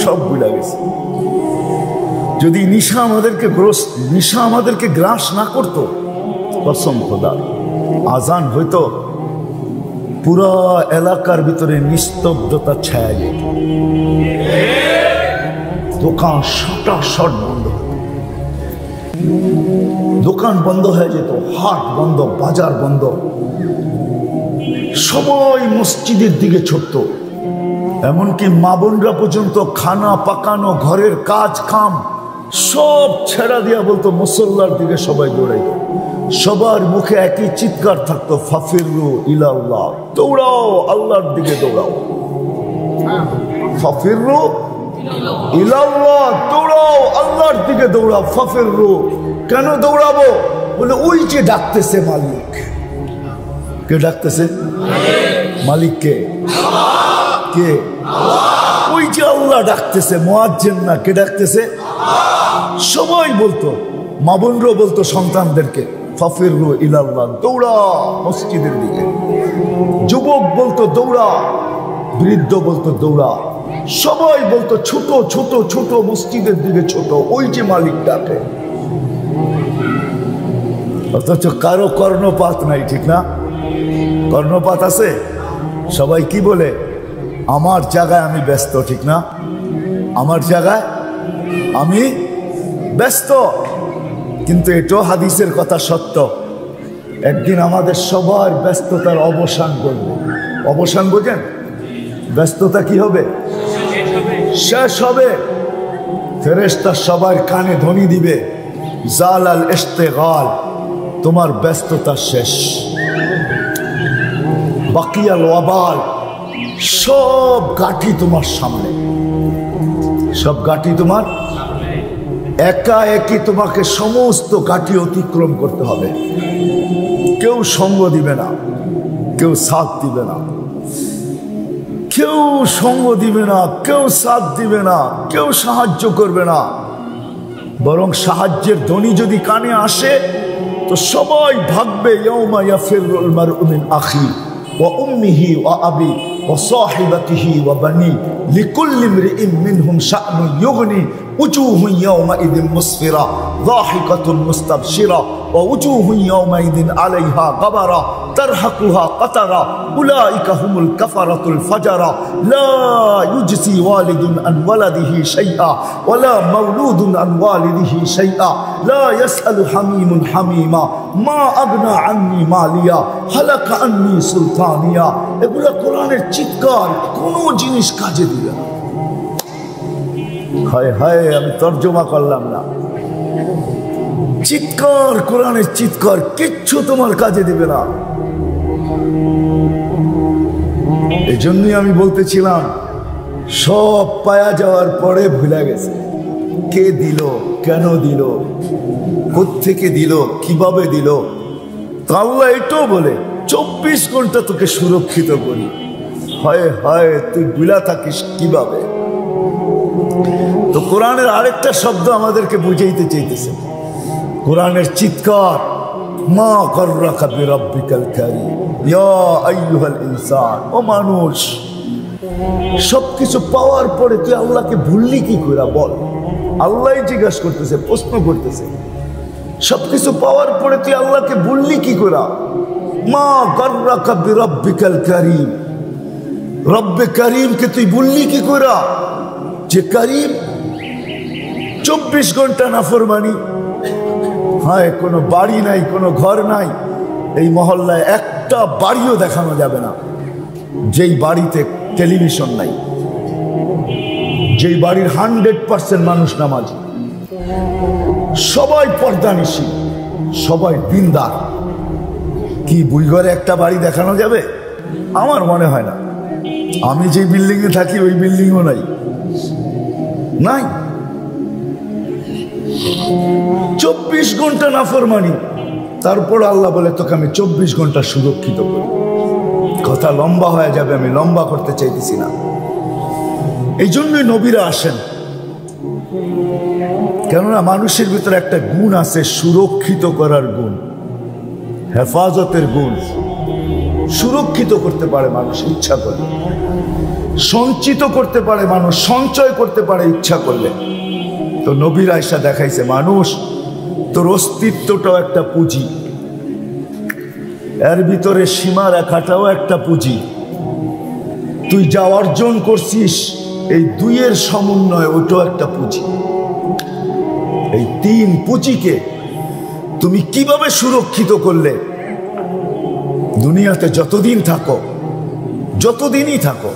Speaker 1: সব ভুলে গেছে। যদি নেশা আমাদেরকে গ্রাস না করতো, কসম খোদা, আজান হইতো, পুরা এলাকার ভিতরে নিস্তব্ধতা ছায়া যেত, দোকান শটাশট বন্ধ, দোকান বন্ধ হয়ে যেত, হাট বন্ধ, বাজার বন্ধ, সবাই মসজিদের দিকে ছুটত। এমনকি মা বোনরা পর্যন্ত খানা পাকানো, ঘরের কাজ কাম সব ছেড়া দিয়া বলতো মুসল্লার দিকে সবাই দৌড়াইত। সবার মুখে একই চিৎকার থাকতো, ফাফিরু ইলাল্লাহ, দৌড়াও আল্লাহর দিকে দৌড়াও, ফাফিরু ইলাল্লাহ, দৌড়াও আল্লাহর দিকে দৌড়াও, ফাফিরু। কেন দৌড়াবো? বলে ওই যে ডাকতেছে মালিক। কে ডাকতেছে? মালিককে। কে? ওই যে আল্লাহ ডাকতেছে, মুয়াজ্জিন না, কে ডাকতেছে? সবাই বলতো, মা বোনরাও বলতো সন্তানদেরকে, ফাফিরু ইলাল্লাহ, দৌড়া মসজিদের দিকে। যুবক বলতো দৌড়া, বৃদ্ধ বলতো দৌড়া, সবাই বলতো ছোট ছোট ছোট মসজিদের দিকে ছোট, ওই যে মালিক ডাকে। অথচ কারো কর্ণপাত নাই, ঠিক না? কর্ণপাত আছে? সবাই কি বলে? আমার জায়গায় আমি ব্যস্ত, ঠিক না? আমার জায়গায় আমি ব্যস্ত। কিন্তু এটাও হাদিসের কথা সত্য, একদিন আমাদের সবার ব্যস্ততার অবসান করবে। অবসান বোঝেন? ব্যস্ততা কি হবে? শেষ হবে। ফেরেশতা সবার কানে ধ্বনি দিবে, জালাল ইশতিগাল, তোমার ব্যস্ততা শেষ। বাকিয়াল ওয়াবাল, সব গাঠি তোমার সামনে, সব গাঠি তোমার, একা একই তোমাকে সমস্ত গাঠি অতিক্রম করতে হবে। কেউ সঙ্গ দিবে না, কেউ সাথ দিবে না, কেউ সঙ্গ দিবে না, কেউ সাথ দিবে না, কেউ সাহায্য করবে না। বরং সাহায্যের ধ্বনি যদি কানে আসে তো সবাই ভাববে, ইয়াউমা ইয়াফিরুল মারউ মিন আখি ওয়া উম্মিহি ওয়া আবি ওয়া সাহিবাতিহি ওয়া বানি লিকুল্লি ইমরিইন মিনহুম শা'নুন ইউগনি উজুহুন ইয়াউমাইযিন মুসফিরা যাহিকাতুন মুস্তাবশিরা ওয়া উজুহুন ইয়াউমাইযিন আলাইহা গাবারা তারহাকুহা কাতারা উলাইকা হুমুল কাফারাতুল ফাজারা লা ইউজসি ওয়ালিদুন আন ওয়ালাদিহি শাইআ ওয়ালা মাওলুদুন আন ওয়ালিদিহি শাইআ লা ইয়াসআলু হামিমুন হামিমা মা আগনা আন্নি মালিয়া হালাকা আন্নি সুলতানিয়া। এগুলো কোরআনের চিৎকার, কোনো জিনিস কাজে দিবে না। হায় হায়, আমি তর্জমা করলাম না। চিৎকার, কোরআনের চিৎকার কিচ্ছু তোমার কাজে দিবে না। এই জন্যই আমি বলতেছিলাম, সব পায়া যাওয়ার পরে ভুলে গেছে কে দিল, কেন দিল, কোত্থেকে দিল, কিভাবে দিল। তো আল্লাহ এটাও বলে 24 ঘন্টা তোকে সুরক্ষিত করি। হয় হয় তুই ভুলা থাকিস কিভাবে। তো কোরআনের আরেকটা শব্দ আমাদেরকে বুঝাইতে চাইতেছে, কোরআনের চিৎকার, মা গররাকা বিরাব্বিকাল কারীম ইয়া আইয়ুহাল ইনসান। ও মানুষ, সবকিছু পাওয়ার পরে তুই আল্লাহকে ভুললি কি করে বল। আল্লাহ জিজ্ঞাসা করতেছে, প্রশ্ন করতেছে, সবকিছু পাওয়ার পরে তুই আল্লাহকে ভুললি কি করে। মা গররাকা বিরাব্বিকাল কারীম, রব্বে কারীমকে তুই ভুললি কি করে, যে কারীম। 24 ঘন্টা নাফরমানি। হ্যাঁ, কোনো বাড়ি নাই, কোনো ঘর নাই, এই মহল্লায় একটা বাড়িও দেখানো যাবে না যেই বাড়িতে টেলিভিশন নাই, যেই বাড়ির 100% মানুষ নামাজি, সবাই পর্দানিশী, সবাই দিনদার। কি বুইঘরে একটা বাড়ি দেখানো যাবে? আমার মনে হয় না। আমি যে বিল্ডিং এ থাকি ওই বিল্ডিংও নাই, নাই। 24 ঘন্টা নাফরমানি, তারপর আল্লাহ বলে তোকে আমি 24 ঘন্টা সুরক্ষিত করি। কথা লম্বা হয়ে যাবে, আমি লম্বা করতে চাইতেছি না। এই জন্যই নবীরা আসেন, কেননা মানুষের ভিতরে একটা গুণ আছে, সুরক্ষিত করার গুণ, হেফাজতের গুণ। সুরক্ষিত করতে পারে মানুষ ইচ্ছা করলে, সঞ্চিত করতে পারে মানুষ, সঞ্চয় করতে পারে ইচ্ছা করলে। তো নবীর আয়েশা দেখাইছে, মানুষ তোর অস্তিত্বটাও একটা পুঁজি, এর ভিতরে সীমা রেখাটাও একটা পুঁজি। তুই যা অর্জন করছিস এই দুইয়ের সমন্বয়, ওটাও একটা পুঁজি। এই 3 পুঁজিকে তুমি কিভাবে সুরক্ষিত করলে, দুনিয়াতে যতদিন থাকো, যতদিনই থাকো।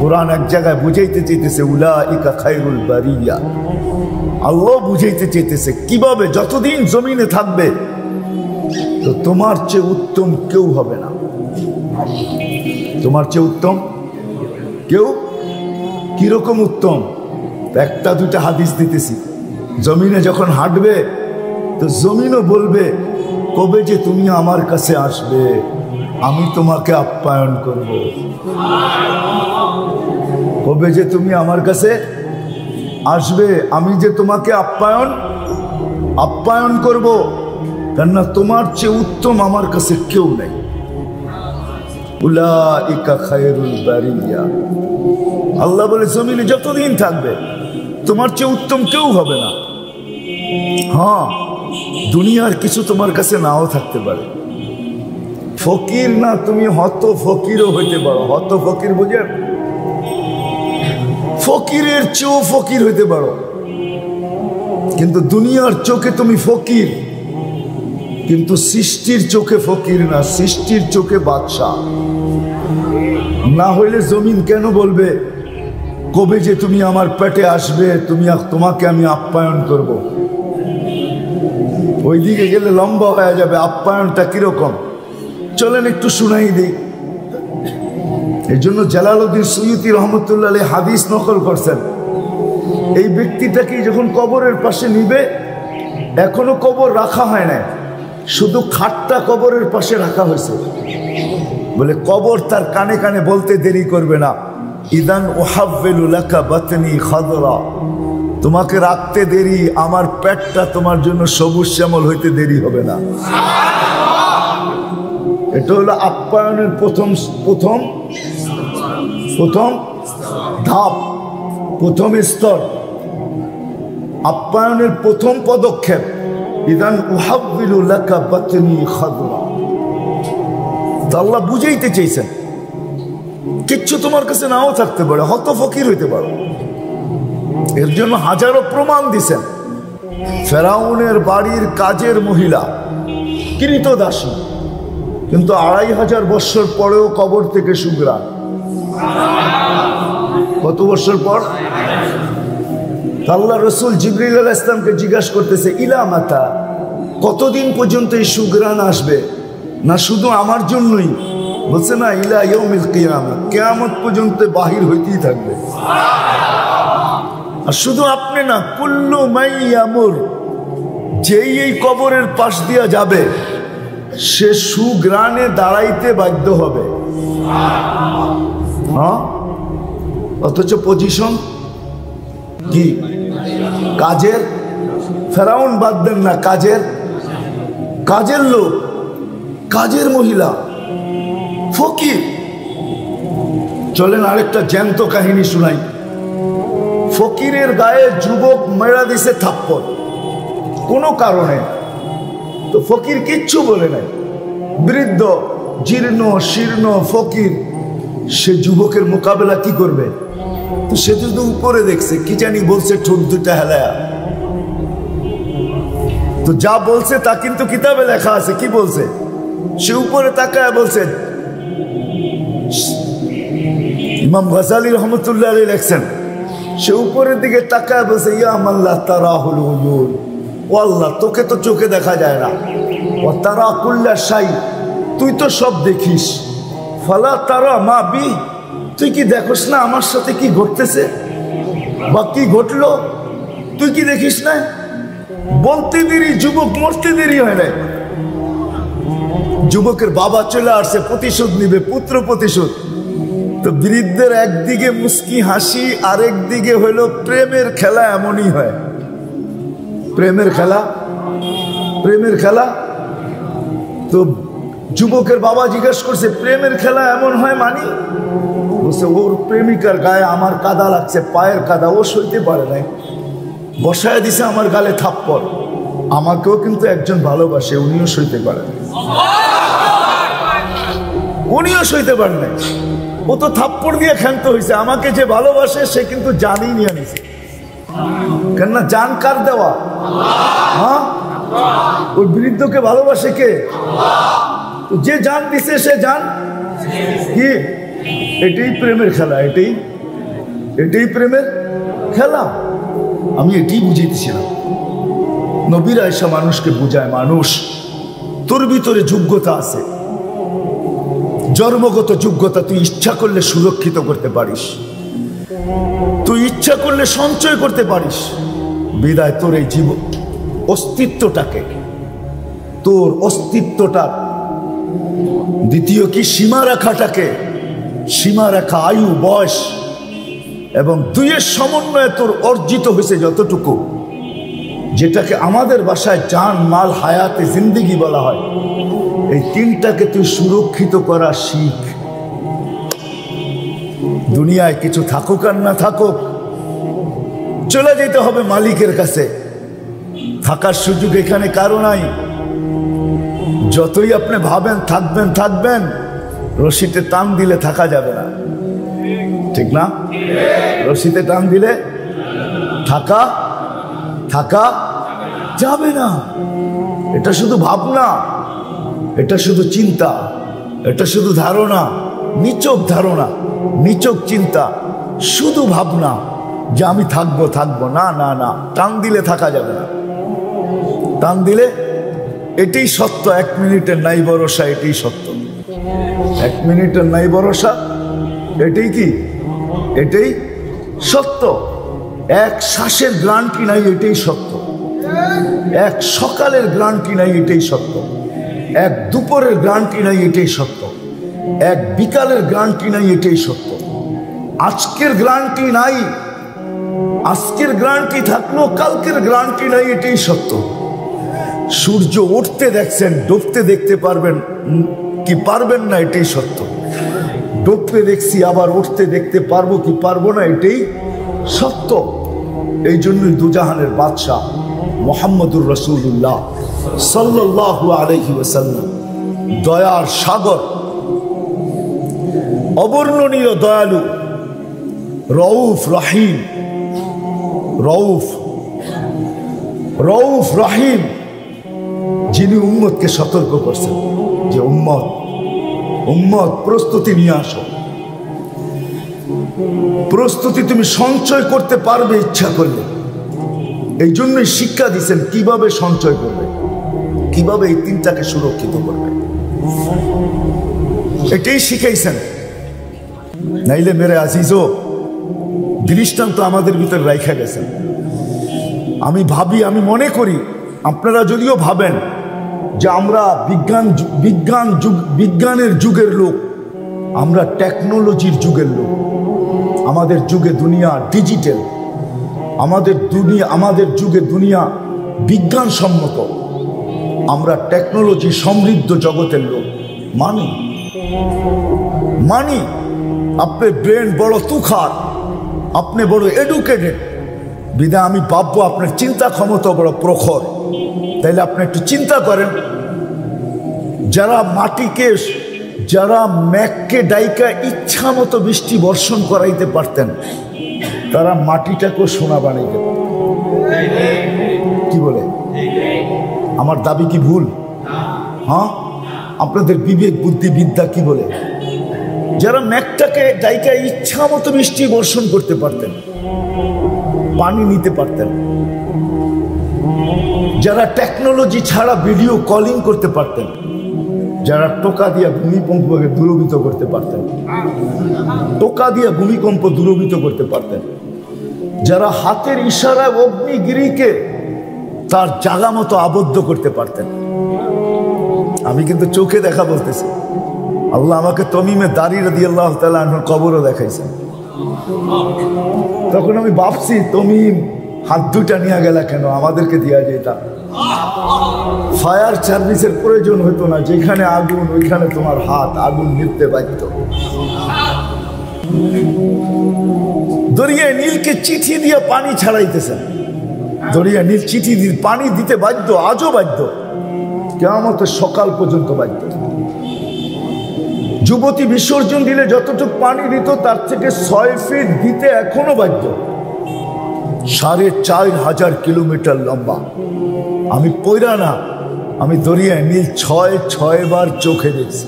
Speaker 1: কোরআন এক জায়গায় বুঝাইতে চাইতেছে উলাইকা খায়রুল বারিয়া। আল্লাহ বুঝাইতে চাইতেছে কিভাবে যতদিন জমিনে থাকবে তো তোমার চেয়ে উত্তম কেউ হবে না। তোমার চেয়ে উত্তম কেউ। কিরকম উত্তম? একটা দুটা হাদিস দিতেছি। জমিনে যখন হাঁটবে তো জমিনও বলবে, কবে যে তুমি আমার কাছে আসবে, আমি তোমাকে আপ্যায়ন করব। কবে যে তুমি আমার কাছে আসবে, আমি যে তোমাকে আপ্যায়ন করব, কেননা তোমার চেয়ে উত্তম আমার কাছে কেউ নেই। উলাইকা খায়রুল বারিয়া। আল্লাহ বলে জমিনে যতদিন থাকবে তোমার চেয়ে উত্তম কেউ হবে না। হ্যাঁ, দুনিয়ার কিছু তোমার কাছে নাও থাকতে পারে। ফকির না তুমি হত ফকিরও হইতে পারো। হত ফকির বুঝেন? ফকিরের চেয়েও ফকির হইতে পারো, কিন্তু দুনিয়ার চোখে তুমি ফকির, কিন্তু সৃষ্টির চোখে ফকির না, সৃষ্টির চোখে বাদশাহ। না হইলে জমিন কেন বলবে কবে যে তুমি আমার পেটে আসবে, তোমাকে আমি আপ্যায়ন করব। ওইদিকে গেলে লম্বা হয়ে যাবে। আপ্যায়নটা কিরকম চলেন একটু শুনাই দিই। এই জন্য জালালউদ্দিন সুয়ুতি রহমতুল্লাহ আলাইহি হাদিস নকল করছেন, এই ব্যক্তিটাকে যখন কবরের পাশে নিবে, এখনো কবর রাখা হয় না, শুধু খাটটা কবরের পাশে রাখা হয়েছে। বলে কবর তার কানে কানে বলতে দেরি করবে না, ইদান উহাব্বিলু লাকা বাতনি খাদরা, তোমাকে রাখতে দেরি, আমার পেটটা তোমার জন্য সবুজ শ্যামল হইতে দেরি হবে না। এটা হলো আপ্যায়নের প্রথম ধাপ, প্রথম স্তর, আপ্যায়নের প্রথম পদক্ষেপ। ইদান উহাব্বিলু লাকা বাতনি খাদরা। আল্লাহ বুঝাইতে চাইছেন কিচ্ছু তোমার কাছে নাও থাকতে পারে, হত ফকির হইতে পারো। এর জন্য হাজারো প্রমাণ দিছেন। ফেরাউনের বাড়ির কাজের মহিলা, কৃতদাসী, কিন্তু 2500 বৎসর পরেও কবর থেকে সুগ্রাণ। কত বৎসর পর? আল্লাহ রসুল জিবরিল আলাইহিস সালামকে জিজ্ঞাসা করতেছে, ইলা মাতা, কতদিন পর্যন্ত এই সুঘ্রাণ আসবে? না শুধু আমার জন্যই? বলছে না, ইলা ইয়াউমিল কিয়ামা, কিয়ামত পর্যন্ত বাহির হইতেই থাকবে। আর শুধু আপনি না, কুল্লু মাইয়ামুর, যেই এই কবরের পাশ দিয়া যাবে সে সুঘ্রাণে দাঁড়াইতে বাধ্য হবে। হ্যাঁ, অথচ পজিশন কি? কাজের। ফেরাউন বাদ দেন না, কাজের লোক, কাজের মহিলা, ফকির। চলেন আরেকটা জ্যান্ত কাহিনী শুনাই। ফকিরের গায়ে যুবক মেরা দিছে থাপ্পড় কোনো কারণে, তো ফকির কিচ্ছু বলে নাই। বৃদ্ধ জীর্ণ শীর্ণ ফকির, সে যুবকের মোকাবেলা কি করবে? তো সে শুধু উপরে দেখছে, কি জানি বলছে ঠোঁট দুটা হেলায়া। তো যা বলছে তা কিন্তু কিতাবে লেখা আছে। কি বলছে? সে উপরে তাকায় বলছে, ইমাম গাজালি রহমতুল্লাহ আলাইহি লেখছেন, সে উপরের দিকে তাকায় বলছে, ইয়া মাল্লাহ তারাহুল উয়ুন, ও আল্লাহ, তোকে তো চোখে দেখা যায় না। ও তারা কুল্লা শাই, তুই তো সব দেখিস। ফালা তারা মা বি, তুই কি দেখোস না আমার সাথে কি ঘটতেছে বা কি ঘটলো? তুই কি দেখিস না? বলতে দেরি, যুবক মরতে দেরি হয় না। যুবকের বাবা চলে আসছে, প্রতিশোধ নিবে, পুত্র প্রতিশোধ। তো বৃদ্ধের একদিকে মুস্কি হাসি, আরেক দিকে হইলো প্রেমের খেলা। এমনই হয় প্রেমের খেলা। তো যুবকের বাবা জিজ্ঞাসা করছে, প্রেমের খেলা এমন হয় মানি? বলছে, ওর প্রেমিকার গায়ে আমার কাদা লাগছে, পায়ের কাদা, ও সইতে পারে নাই, বসায় দিছে আমার গালে থাপ্পড়। আমাকেও কিন্তু একজন ভালোবাসে, উনিও সইতে পারে না, উনিও সইতে পারে নাই। ও তো থাপ্পড় দিয়ে ক্ষান্ত হয়েছে, আমাকে যে ভালোবাসে সে কিন্তু জানই নিয়ে নিছে। কেননা জান কার দেওয়া? হ্যাঁ, ওই বৃদ্ধকে ভালোবাসে কে? যে জান দিছে সে জান কি? এটাই প্রেমের খেলা, এটাই প্রেমের খেলা। আমি এটাই বুঝাইতেছিলাম। নবীর আয়েশা মানুষকে বুঝায়, মানুষ তোর ভিতরে যোগ্যতা আছে, জন্মগত যোগ্যতা। তুই ইচ্ছা করলে সুরক্ষিত করতে পারিস, তুই ইচ্ছা করলে সঞ্চয় করতে পারিস। বিদায় তোর এই জীবন অস্তিত্বটাকে, তোর অস্তিত্বটা, দ্বিতীয় কি সীমা রেখাটাকে, সীমা রেখা, আয়ু, বয়স এবং দুইয়ের সমন্বয়ে তোর অর্জিত হয়েছে যতটুকু, যেটাকে আমাদের ভাষায় জান, মাল, হায়াতে জিন্দেগি বলা হয়, এই তিনটাকে তুই সুরক্ষিত করা শিখ। দুনিয়ায় কিছু থাকুক আর না থাকুক, চলে যেতে হবে মালিকের কাছে। থাকার সুযোগ এখানে কারো নাই। যতই আপনি ভাবেন থাকবেন, রশিতে টান দিলে থাকা যাবে না, ঠিক না? রশিতে টান দিলে থাকা যাবে না। এটা শুধু ভাবনা, এটা শুধু চিন্তা, এটা শুধু ধারণা, নিচক ধারণা, নিচক চিন্তা, শুধু ভাবনা যে আমি থাকবো। না না না, টান দিলে থাকা যাবে না। টান দিলে, এটাই সত্য। 1 মিনিটের নাই ভরসা, এটাই সত্য। 1 মিনিটের নাই ভরসা, এটাই কি? এটাই সত্য। এক শ্বাসের গ্যারান্টি নাই, এটাই সত্য। এক সকালের গ্যারান্টি নাই, এটাই সত্য। এক দুপুরের গ্যারান্টি নাই, এটাই সত্য। এক বিকালের গ্যারান্টি নাই, এটাই সত্য। আজকের গ্যারান্টি নাই, আজকের গ্যারান্টি থাকলেও কালকের গ্যারান্টি নাই, এটাই সত্য। সূর্য উঠতে দেখছেন, ডুবতে দেখতে পারবেন কি পারবেন না, এটাই সত্য। ডুবতে দেখছি, আবার উঠতে দেখতে পারবো কি পারবো না, এটাই সত্য। এই জন্যই দুজাহানের বাদশাহ মুহাম্মদুর রাসূলুল্লাহ সাল্লাল্লাহু আলাইহি ওয়াসাল্লাম, দয়ার সাগর, অবর্ণনীয় দয়ালু, রউফ রহিম, রউফ রহিম, যিনি উম্মতকে সতর্ক করছেন যে উম্মত প্রস্তুতি নিয়ে আসো। প্রস্তুতি তুমি সঞ্চয় করতে পারবে ইচ্ছা করলে, এই জন্যই শিক্ষা দিচ্ছেন কিভাবে সঞ্চয় করবে, কিভাবে এই তিনটাকে সুরক্ষিত করবে, এটাই শিখাইছেন। নাইলে মেরে আজিজও দৃষ্টান্ত আমাদের ভিতরে রাইখা গেছেন। আমি ভাবি, আমি মনে করি, আপনারা যদিও ভাবেন যে আমরা বিজ্ঞানের যুগের লোক, আমরা টেকনোলজির যুগের লোক। আমাদের যুগে দুনিয়া ডিজিটাল, আমাদের যুগে দুনিয়া বিজ্ঞানসম্মত, আমরা টেকনোলজি সমৃদ্ধ জগতের লোক। মানি আপনার ব্রেন বড় তুখার, আপনি বড় এডুকেটেড, বিধায় আমি ভাববো আপনার চিন্তা ক্ষমতা বড় প্রখর। তাইলে আপনি একটু চিন্তা করেন, যারা ম্যাককে ডাইকা ইচ্ছা মতো বৃষ্টি বর্ষণ করাইতে পারতেন, তারা মাটিটাকেও সোনা বানাইতে পারতেন। কি বলে? আমার দাবি কি ভুল? হ্যাঁ, আপনাদের বিবেক বুদ্ধি বিদ্যা কি বলে? যারা ম্যাকটাকে ডাইকা ইচ্ছা মতো বৃষ্টি বর্ষণ করতে পারতেন, পানি নিতে পারতেন, যারা টেকনোলজি ছাড়া ভিডিও কলিং করতে পারতেন, যারা টোকা দিয়া ভূমিকম্পকে দূরীভূত করতে পারতেন, টোকা দিয়া ভূমিকম্প দূরীভূত করতে পারতেন, যারা হাতের ইশারায় অগ্নিগিরিকে তার জায়গা মতো আবদ্ধ করতে পারতেন। আমি কিন্তু চোখে দেখা বলতেছি, আল্লাহ আমাকে তমিমে দারি রাদিয়াল্লাহু তাআলা আনহুর কবরও দেখাইছেন। তখন আমি ভাবছি, তমিম হাত দুটা নিয়ে গেলা কেন? আমাদেরকে দিয়া যেতাম। ফায়ার সার্ভিসের প্রয়োজন হতো না, যেখানে আগুন ওইখানে তোমার হাত আগুন নিতে বাধ্য। দরিয়ায় নীলকে চিঠি দিয়ে পানি ছাড়াইতেছেন, দরিয়া নীল চিঠি দিয়ে পানি দিতে বাধ্য, আজও বাধ্য, কিয়ামতের সকাল পর্যন্ত বাধ্য। যুবতী বিসর্জন দিলে যতটুকু পানি দিত তার থেকে 6 ফিট দিতে এখনো বাধ্য। 4500 কিলোমিটার লম্বা। আমি পয়রা না, আমি দরিয়ায় নীল 6 বার চোখে দেখছি,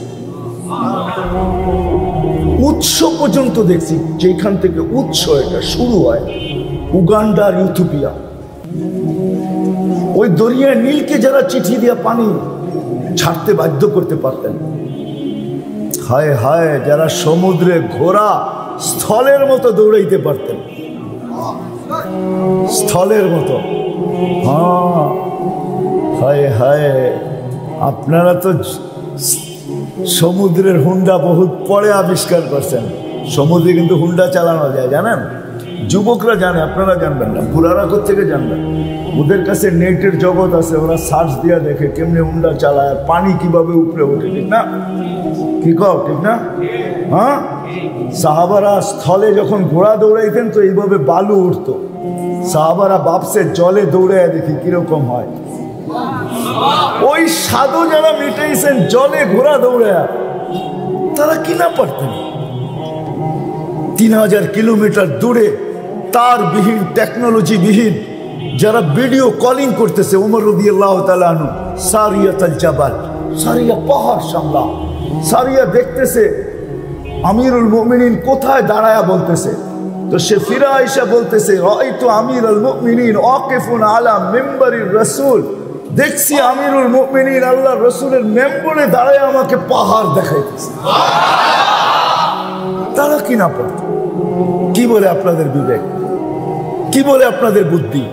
Speaker 1: উৎস পর্যন্ত দেখছি। যেখান থেকে উৎস এটা শুরু হয়, উগান্ডা আর ইথিওপিয়া, ওই দরিয়ায় নীলকে যারা চিঠি দিয়ে পানি ছাড়তে বাধ্য করতে পারতেন, হায় হায়, যারা সমুদ্রে ঘোড়া স্থলের মতো দৌড়াইতে পারতেন, স্থলের মতো। হ্যাঁ, হায় হায়, আপনারা তো সমুদ্রের হুন্ডা বহুত পরে আবিষ্কার করছেন। সমুদ্রে কিন্তু হুন্ডা চালানো যায়, জানেন? যুবকরা জানে, আপনারা জানবেন না, বুড়ারা কোথেকে জানবেন? ওদের কাছে নেটের জগৎ আছে, ওরা সার্চ দিয়া দেখে কেমনে হুন্ডা চালায়, পানি কিভাবে উপরে ওঠে, ঠিক না? কি কও, ঠিক না? হ্যাঁ, সাহাবারা স্থলে যখন ঘোড়া দৌড়াইতেন তো এইভাবে বালু উঠতো। সাহাবারা ভাবছে জলে দৌড়ায় দেখি কিরকম হয়। ওই সাধু যারা মিটাইছেন জলে ঘোড়া দৌড়ায়, তারা কি না পারতেন? 3000 কিলোমিটার দূরে তার বিহীন, টেকনোলজি বিহীন যারা ভিডিও কলিং করতেছে, উমর রাদিয়াল্লাহু তাআলা আনহু সারিয়াতুল জাবাল, সারিয়া পাহাড় সামলা, সারিয়া দেখতেছে আমিরুল মুমিনিন কোথায় দাঁড়ায়া বলতেছে। তো সে ফিরা আইসা বলতেছে, রাআইতু আমিরুল মুমিনিন ওয়াকিফুন আলা মিম্বারির রাসূল, দেখছি আমিরুল মুমিনিন আল্লাহর রাসূলের মেম্বরে দাঁড়ায় আমাকে পাহাড় দেখাইতেছে। তারা কি না পারত? কি বলে আপনাদের বিবেক? কি বলে আপনাদের বুদ্ধি?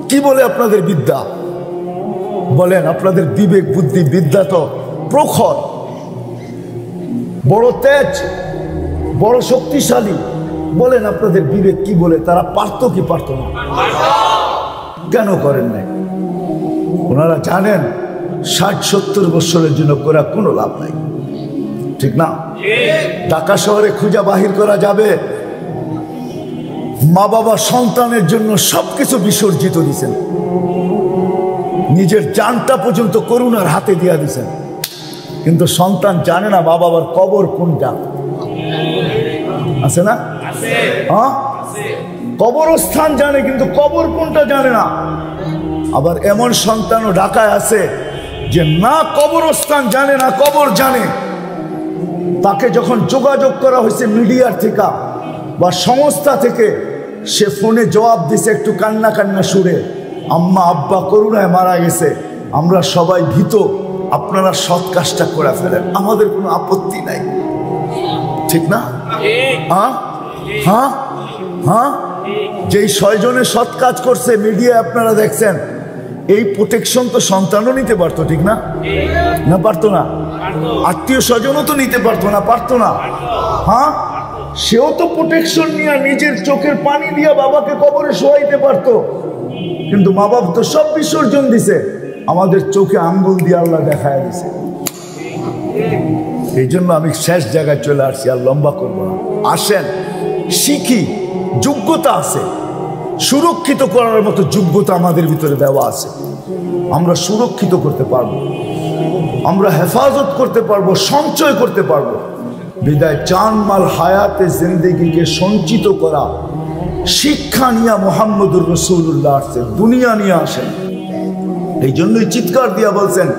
Speaker 1: কি বলে আপনাদের বিদ্যা? বলেন, আপনাদের বিবেক বুদ্ধি বিদ্যা তো প্রখর, বড় তেজ, বড় শক্তিশালী। বলেন আপনাদের বিবেক কি বলে? তারা পারত কি পারত না? কেন করেন নাই? ওনারা জানেন 60-70 বছরের জন্য করা কোনো লাভ নাই, ঠিক না? ঢাকা শহরে খুঁজা বাহির করা যাবে? মা বাবা সন্তানের জন্য সবকিছু বিসর্জিত দিয়েছেন, নিজের জানটা পর্যন্ত করুণার হাতে দিয়া দিয়েছেন, কিন্তু সন্তান জানে না মা বাবার কবর কোনটা। আছে না? হ্যাঁ, কবরস্থান জানে কিন্তু কবর কোনটা জানে না। আবার এমন সন্তানও ঢাকায় আছে যে না কবরস্থান জানে না কবর জানে। তাকে যখন যোগাযোগ করা হয়েছে মিডিয়ার থেকে বা সংস্থা থেকে, সে ফোনে জবাব দিছে একটু কান্না কান্না সুরে, আম্মা আব্বা করুণায় মারা গেছে, আমরা সবাই ভীত, আপনারা সৎ কাজটা করে ফেলেন, আমাদের কোনো আপত্তি নাই। ঠিক না? হ্যাঁ হ্যাঁ হ্যাঁ। যেই 6 জনে সৎ কাজ করছে মিডিয়ায় আপনারা দেখছেন, এই প্রোটেকশন তো সন্তানও নিতে পারতো, ঠিক না? না পারতো না? আত্মীয় স্বজনও তো নিতে পারতো না? পারতো না? হ্যাঁ, সেও তো প্রোটেকশন নিয়ে নিজের চোখের পানি দিয়া বাবাকে কবরে শোয়াইতে পারতো, কিন্তু মা বাবা তো সব বিসর্জন দিছে, আমাদের চোখে আঙ্গুল দিয়ে আল্লাহ দেখায় দিছে। এই জন্য আমি শেষ জায়গায় চলে আসছি, আর লম্বা করবো না। আসেন শিখি, যোগ্যতা আছে, সুরক্ষিত করার মতো যোগ্যতা আমাদের ভিতরে দেওয়া আছে, আমরা সুরক্ষিত করতে পারবো, আমরা হেফাজত করতে পারবো, সঞ্চয় করতে পারবো। বিদায় জানমাল হায়াতে জিন্দেগিকে সঞ্চিত করা শিক্ষা নিয়ে মুহাম্মদুর রাসূলুল্লাহ আসছেন, দুনিয়া নিয়ে আসেন। এই জন্যই চিৎকার দিয়া বলছেন,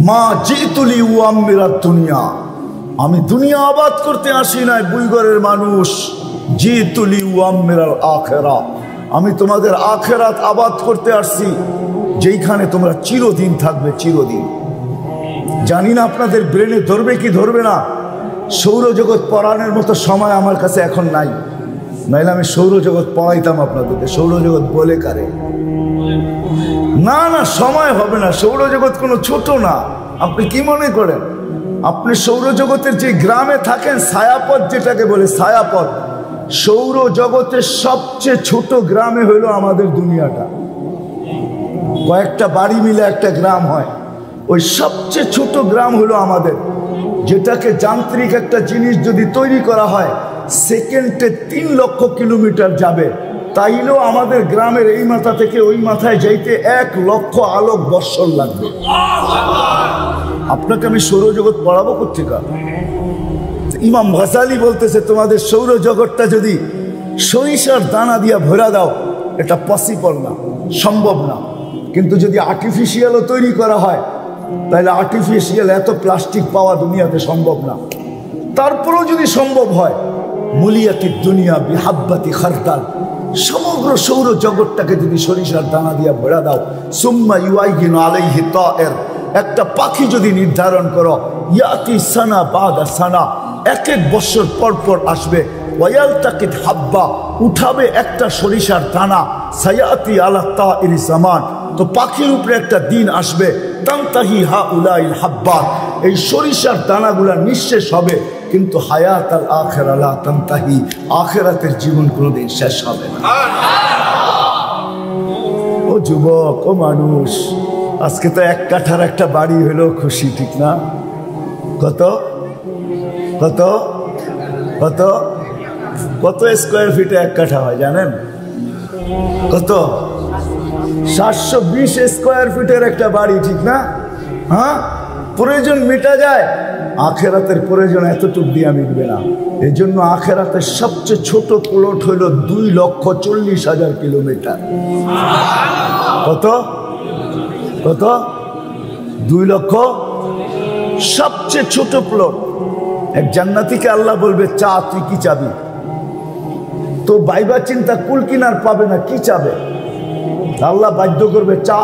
Speaker 1: মা জিতুলি উআম্মিরাত দুনিয়া, আমি দুনিয়া আবাদ করতে আসি নাই বুইগরের মানুষ, জিতুলি উআম্মিরাল আখিরা, আমি তোমাদের আখিরাত আবাদ করতে আসছি, যেইখানে তোমরা চিরদিন থাকবে, চিরদিন। জানি না আপনাদের ব্রেনে ধরবে কি ধরবে না, সৌরজগৎ পড়ানোর মতো সময় আমার কাছে এখন নাই, নাইলে আমি সৌরজগৎ পড়াইতাম আপনাদেরকে। সৌরজগৎ বলে কারে? না না, সময় হবে না, সৌরজগৎ কোনো ছোট না। আপনি কি মনে করেন আপনি সৌরজগতের যে গ্রামে থাকেন, ছায়াপথ যেটাকে বলে ছায়াপথ, সৌরজগতের সবচেয়ে ছোট গ্রামে হইল আমাদের দুনিয়াটা, কয়েকটা বাড়ি মিলে একটা গ্রাম হয়, ওই সবচেয়ে ছোট গ্রাম হলো আমাদের, যেটাকে যান্ত্রিক একটা জিনিস যদি তৈরি করা হয় সেকেন্ডে 3 লক্ষ কিলোমিটার যাবে, তাইলেও আমাদের গ্রামের এই মাথা থেকে ওই মাথায় যাইতে 1 লক্ষ আলোক বৎসর লাগবে। আপনাকে আমি সৌরজগৎ পড়াবো কোথেকে? ইমাম গাজালি বলতেছে, তোমাদের সৌরজগৎটা যদি সরিষার দানা দিয়া ভরা দাও, এটা পসিবল না, সম্ভব না। কিন্তু যদি আর্টিফিশিয়ালও তৈরি করা হয়, তাহলে আর্টিফিশিয়াল এত প্লাস্টিক পাওয়া দুনিয়াতে সম্ভব না। তারপরেও যদি সম্ভব হয়, মুলিয়াতি দুনিয়া বিহাব্বাতি খারদাল, সমগ্র সৌর জগৎটাকে যদি সরিষার দানা দিয়া ভরা দাও, সুম্মা ইউআইগিনু আলাইহি তায়ের, একটা পাখি যদি নির্ধারণ করো, ইয়াতি সানা বাদা সানা, 1 বছর পর পর আসবে, ওয়ায়ালতাকিত হাব্বা, উঠাবে একটা সরিষার দানা, সায়াতি আলা তাইর জামান, তো পাখির উপরে একটা দিন আসবে, তানতাহি হাউলাইল হাব্বাত, এই সরিষার দানাগুলা নিঃশেষ হবে, কিন্তু হায়াত আল আখিরা লা তানতাহি, আখিরাতের জীবন কোনোদিন শেষ হবে না। ও যুবক, ও মানুষ, আজকে তো 1 কাঠার একটা বাড়ি হলো খুশি, ঠিক না? কত কত কত কত স্কোয়ার ফিটে 1 কাঠা হয় জানেন? কত? 720 স্কোয়ার ফিটের একটা বাড়ি, ঠিক না? হ্যাঁ, প্রয়োজন মেটা যায়, আখেরাতের প্রয়োজন এতটুকু দিয়া মিটবে না। এই জন্য আখেরাতের সবচেয়ে ছোট প্লট হইল 2,40,000 কিলোমিটার। কত কত? 2 লক্ষ, সবচেয়ে ছোট প্লট। এক জান্নাতীকে আল্লাহ বলবে, চা, তুই কি চাবি? তো বাইবা চিন্তা, কুল কিনার পাবে না, কি চাবে? আল্লাহ বাধ্য করবে চা।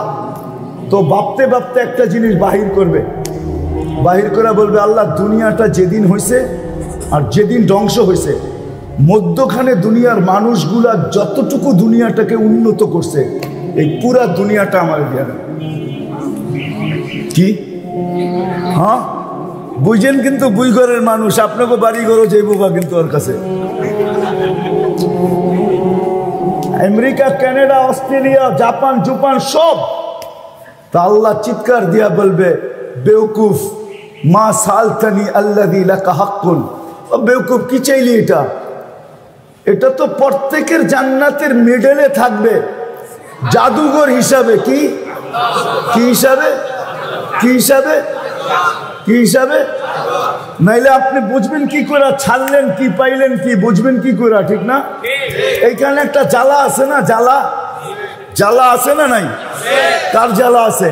Speaker 1: তো ভাবতে ভাবতে একটা জিনিস বাহির করবে, বাহির করে বলবে, আল্লাহ দুনিয়াটা যেদিন হয়েছে আর যেদিন ধ্বংস হয়েছে, মধ্যখানে দুনিয়ার মানুষগুলা যতটুকু দুনিয়াটাকে উন্নত করছে, এই পুরা দুনিয়াটা আমার দিয়া দেন। কি? হ্যাঁ, বুঝেন? কিন্তু বুইঘরের মানুষ, আপনাকে বাড়ি ঘরও যাইবা কিন্তু ওর কাছে। আমেরিকা, কানাডা, অস্ট্রেলিয়া, জাপান, জুপান সব। তা আল্লাহ চিৎকার দিয়া বলবে, বেউকুফ, মা সালতানি আল্লাযী লাকা হাক্কুন, ও বেউকুফ, কি চাইলি? এটা তো প্রত্যেকের জান্নাতের মিডলে থাকবে, জাদুঘর হিসাবে। কি কি হিসাবে? কি হিসাবে? কি হিসাবে? নাইলে আপনি বুঝবেন কি করে? ছাড়লেন কি, পাইলেন কি, বুঝবেন কি করে? ঠিক না? এইখানে একটা জ্বালা আছে না, জ্বালা, জ্বালা আছে না নাই? কার জ্বালা আছে?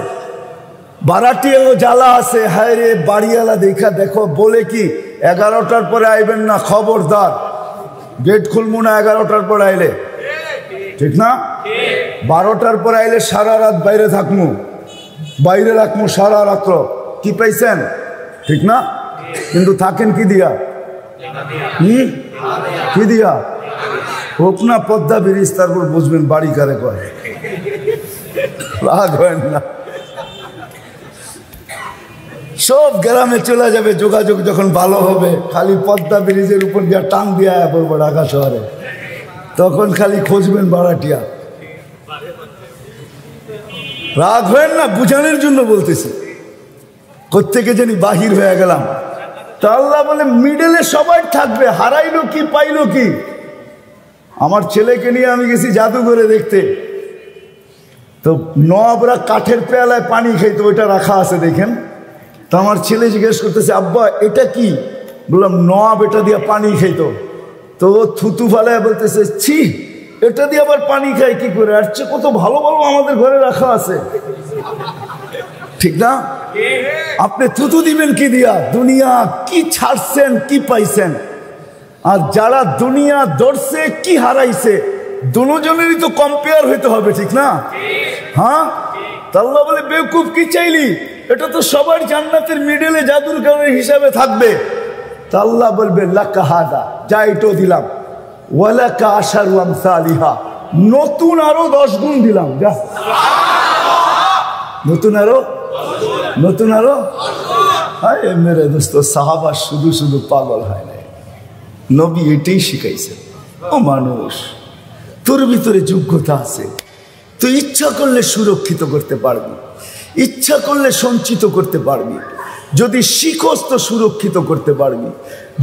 Speaker 1: ভাড়াটিয়ারও জ্বালা আছে। হায় রে, বাড়িওয়ালা দেখা দেখো, বলে কি 11টার পরে আইবেন না, খবরদার, গেট খুলবো না 11টার পরে আইলে। ঠিক না? 12টার পরে আইলে সারা রাত বাইরে থাকমু, বাইরে রাখমু সারা রাত্র, কি পাইছেন? ঠিক না? কিন্তু থাকেন কি দিয়া? কি দিয়া? হোক না পদ্মা ব্রিজ, তারপর বুঝবেন বাড়ি কারে কয়। রাগ হয় না, সব গ্রামে চলে যাবে, যোগাযোগ যখন ভালো হবে খালি পদ্মা ব্রিজের উপর দিয়ে টান দিয়ে পড়বো ঢাকা শহরে, তখন খালি খুঁজবেন ভাড়াটিয়া। রাগ হয় না, বুঝানোর জন্য বলতেছি, কোত্থেকে জানি বাহির হয়ে গেলাম। তা আল্লাহ বলে মিডলে সবাই থাকবে, হারাইলো কি পাইলো কি। আমার ছেলেকে নিয়ে আমি গেছি জাদুঘরে দেখতে, তো নবাবরা কাঠের পেয়ালায় পানি খাইতো, ওইটা রাখা আছে দেখেন। তো আমার ছেলে জিজ্ঞেস করতেছে, আব্বা এটা কি? বললাম নবাব এটা দিয়ে পানি খাইতো। তো থুতু ফালায় বলতেছে, ছি এটা দিয়ে আবার পানি খায় কি করে, আর চেয়ে কত ভালো ভালো আমাদের ঘরে রাখা আছে। ঠিক না? আপনি থুতু দিবেন কি দিয়া? দুনিয়া কি ছাড়ছেন, কি পাইছেন? আর যারা দুনিয়া ধরছে কি হারাইছে, দুজনেরই তো কম্পেয়ার হইতে হবে, ঠিক না? হ্যাঁ, আল্লাহ বলে বেকুব কি চাইলি, এটা তো সবার জান্নাতের মিডলে জাদুঘরের হিসাবে থাকবে। তা আল্লাহ বলবে লাকা হাদা, যা এটাও দিলাম, ওয়ালাকা আশারু আমসালিহা, নতুন আরো 10 গুণ দিলাম, যা নতুন আরো, নতুন আরো। হায় মেরে দোস্ত, সাহাবা শুধু শুধু পাগল হয় না, নবী এটাই শিখাইছে। ও মানুষ, তোর ভিতরে যোগ্যতা আছে, তুই ইচ্ছা করলে সুরক্ষিত করতে পারবি, ইচ্ছা করলে সঞ্চিত করতে পারবি। যদি শিখোস তো সুরক্ষিত করতে পারবি,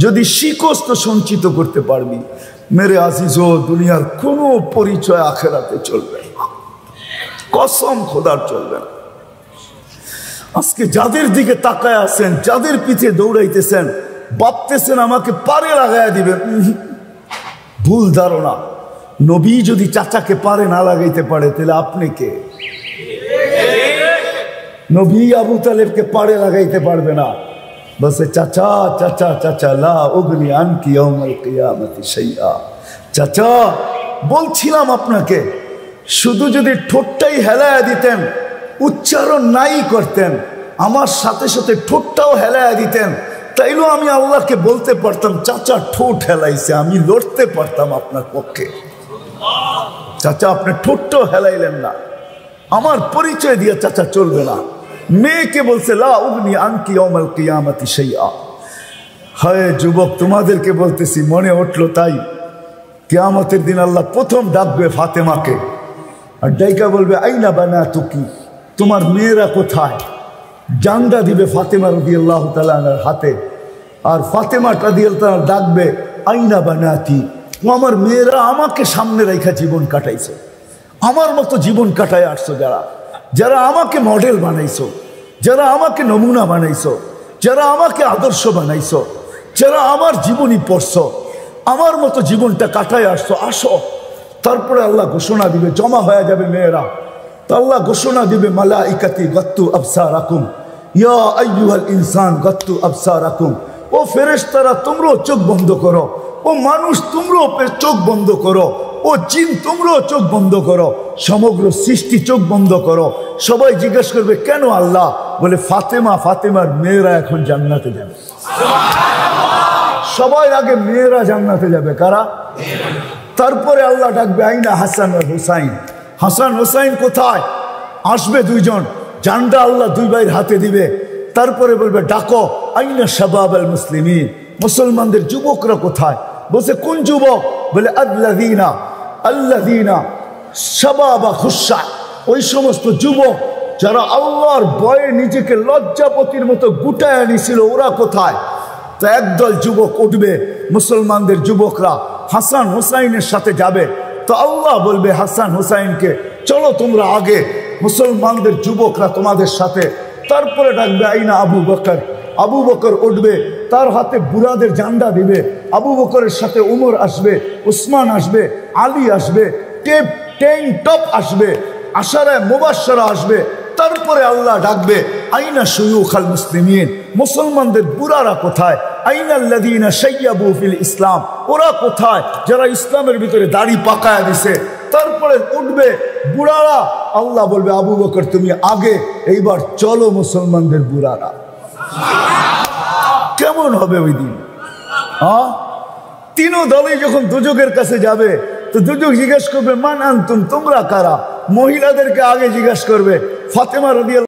Speaker 1: যদি শিখোস তো সঞ্চিত করতে পারবি। মেরে আজিজ, ও দুনিয়ার কোনো পরিচয় আখেরাতে চলবে না, কসম খোদার চলবে না। আজকে যাদের দিকে তাকায় আছেন, যাদের পিছে দৌড়াইতেছেন, ভাবতেছেন আমাকে পারে লাগাইয়া দিবেন, ভুল ধারণা। নবী যদি চাচাকে পারে না লাগাইতে পারে, তাহলে আপনি কে? নবী আবু তালেবকে পারে লাগাইতে পারবে না, বসে চাচা চাচা চাচা লা উগনি আনকি ইয়াউমাল কিয়ামতি শাইআ। চাচা বলছিলাম আপনাকে, শুধু যদি ঠোঁটটাই হেলায়া দিতেন, উচ্চারণ নাই করতেন, আমার সাথে সাথে ঠোঁটটাও হেলায়া দিতেন, তাইলেও আমি আল্লাহকে বলতে পারতাম চাচা ঠোঁট হেলাইছে, আমি লড়তে পারতাম আপনার পক্ষে। চাচা আপনি ঠোঁটটাও হেলাইলেন না, আমার পরিচয় দিয়ে চাচা চলবে না। মেয়েকে বলছে লা উগনি আনকি ইয়াউমাল কিয়ামতি শাইআ। হায় যুবক, তোমাদেরকে বলতেছি, মনে উঠলো তাই কিয়ামতের দিন আল্লাহ প্রথম ডাকবে ফাতেমাকে, আর ডাইকা বলবে আইনা বানাতুকি, তোমার মেয়েরা কোথায়? জান্ডা দিবে ফাতেমা রাদিয়াল্লাহু তাআলা আনহার হাতে, আর ফাতেমা রাদিয়াল্লাহু তাআলা ডাকবে আইনা বানাতি, আমার মেয়েরা আমাকে সামনে রেখা জীবন কাটাইছে, আমার মতো জীবন কাটায় আসছো, যারা যারা আমাকে মডেল বানাইছো, যারা আমাকে নমুনা বানাইছো, যারা আমাকে আদর্শ বানাইছো, যারা আমার জীবনী পড়ছো, আমার মতো জীবনটা কাটায় আসছো, আসো। তারপরে আল্লাহ ঘোষণা দিবে, জমা হয়ে যাবে মেয়েরা। তো আল্লাহ ঘোষণা দিবে মালাইকাতি গত্তু আবসারাকুম ইয়া আইয়ুহাল ইনসান গত্তু আবসারাকুম। ও ফেরেশতারা তোমরাও চোখ বন্ধ করো, ও মানুষ তোমরাও চোখ বন্ধ করো, ও জিন তোমরাও চোখ বন্ধ করো, সমগ্র সৃষ্টি চোখ বন্ধ করো। সবাই জিজ্ঞেস করবে কেন আল্লাহ? বলে ফাতেমা, ফাতেমার মেয়েরা এখন জান্নাতে যাবে। সবাই আগে মেয়েরা জান্নাতে যাবে, কারা? তারপরে আল্লাহ ডাকবে আইনা হাসান আর হুসাইন, হাসান হুসাইন কোথায়? আসবে দুইজন, জান্ডা আল্লাহ দুই ভাইয়ের হাতে দিবে। তারপরে বলবে ডাকো আইনা শাবাব আল মুসলিমিন, মুসলমানদের যুবকরা কোথায়? বলছে কোন যুবক? বলে আল্লাযীনা আল্লাযীনা শাবাবা খুশা, ওই সমস্ত যুবক যারা আল্লাহর ভয়ে নিজেকে লজ্জাপতির মতো গুটায় নিছিল, ওরা কোথায়? তো একদল যুবক উঠবে, মুসলমানদের যুবকরা হাসান হুসাইনের সাথে যাবে। তো আল্লাহ বলবে হাসান হুসাইনকে চলো তোমরা আগে, মুসলমানদের যুবকরা তোমাদের সাথে। তারপরে ডাকবে আইনা আবু বকর, আবু বকর উঠবে, তার হাতে বুড়াদের ঝান্ডা দিবে। আবু বকরের সাথে উমর আসবে, উসমান আসবে, আলী আসবে, ট্যাং টপ আসবে, আশারায়ে মুবাশশারা আসবে। তারপরে আল্লাহ ডাকবে আইনা শুয়ুখাল মুসলিমিন, মুসলমানদের বুড়ারা কোথায়? আইনাল্লাযীনা শাইয়াবু ফিল ইসলাম, ওরা কোথায় যারা ইসলামের ভিতরে দাড়ি পাকায়া দিছে। তারপরে উঠবে বুড়ারা, আল্লাহ বলবে আবু বকর তুমি আগে, এইবার চলো মুসলমানদের বুড়ারা। কেমন হবে ওই দিন? হ্যাঁ, তিনও দলই যখন দুজকের কাছে যাবে তো দুজক জিজ্ঞেস করবে মান আনতুম, তোমরা কারা? মহিলাদেরকে আগে জিজ্ঞেস করবে। ফাতেমা রাদিয়াল্লাহু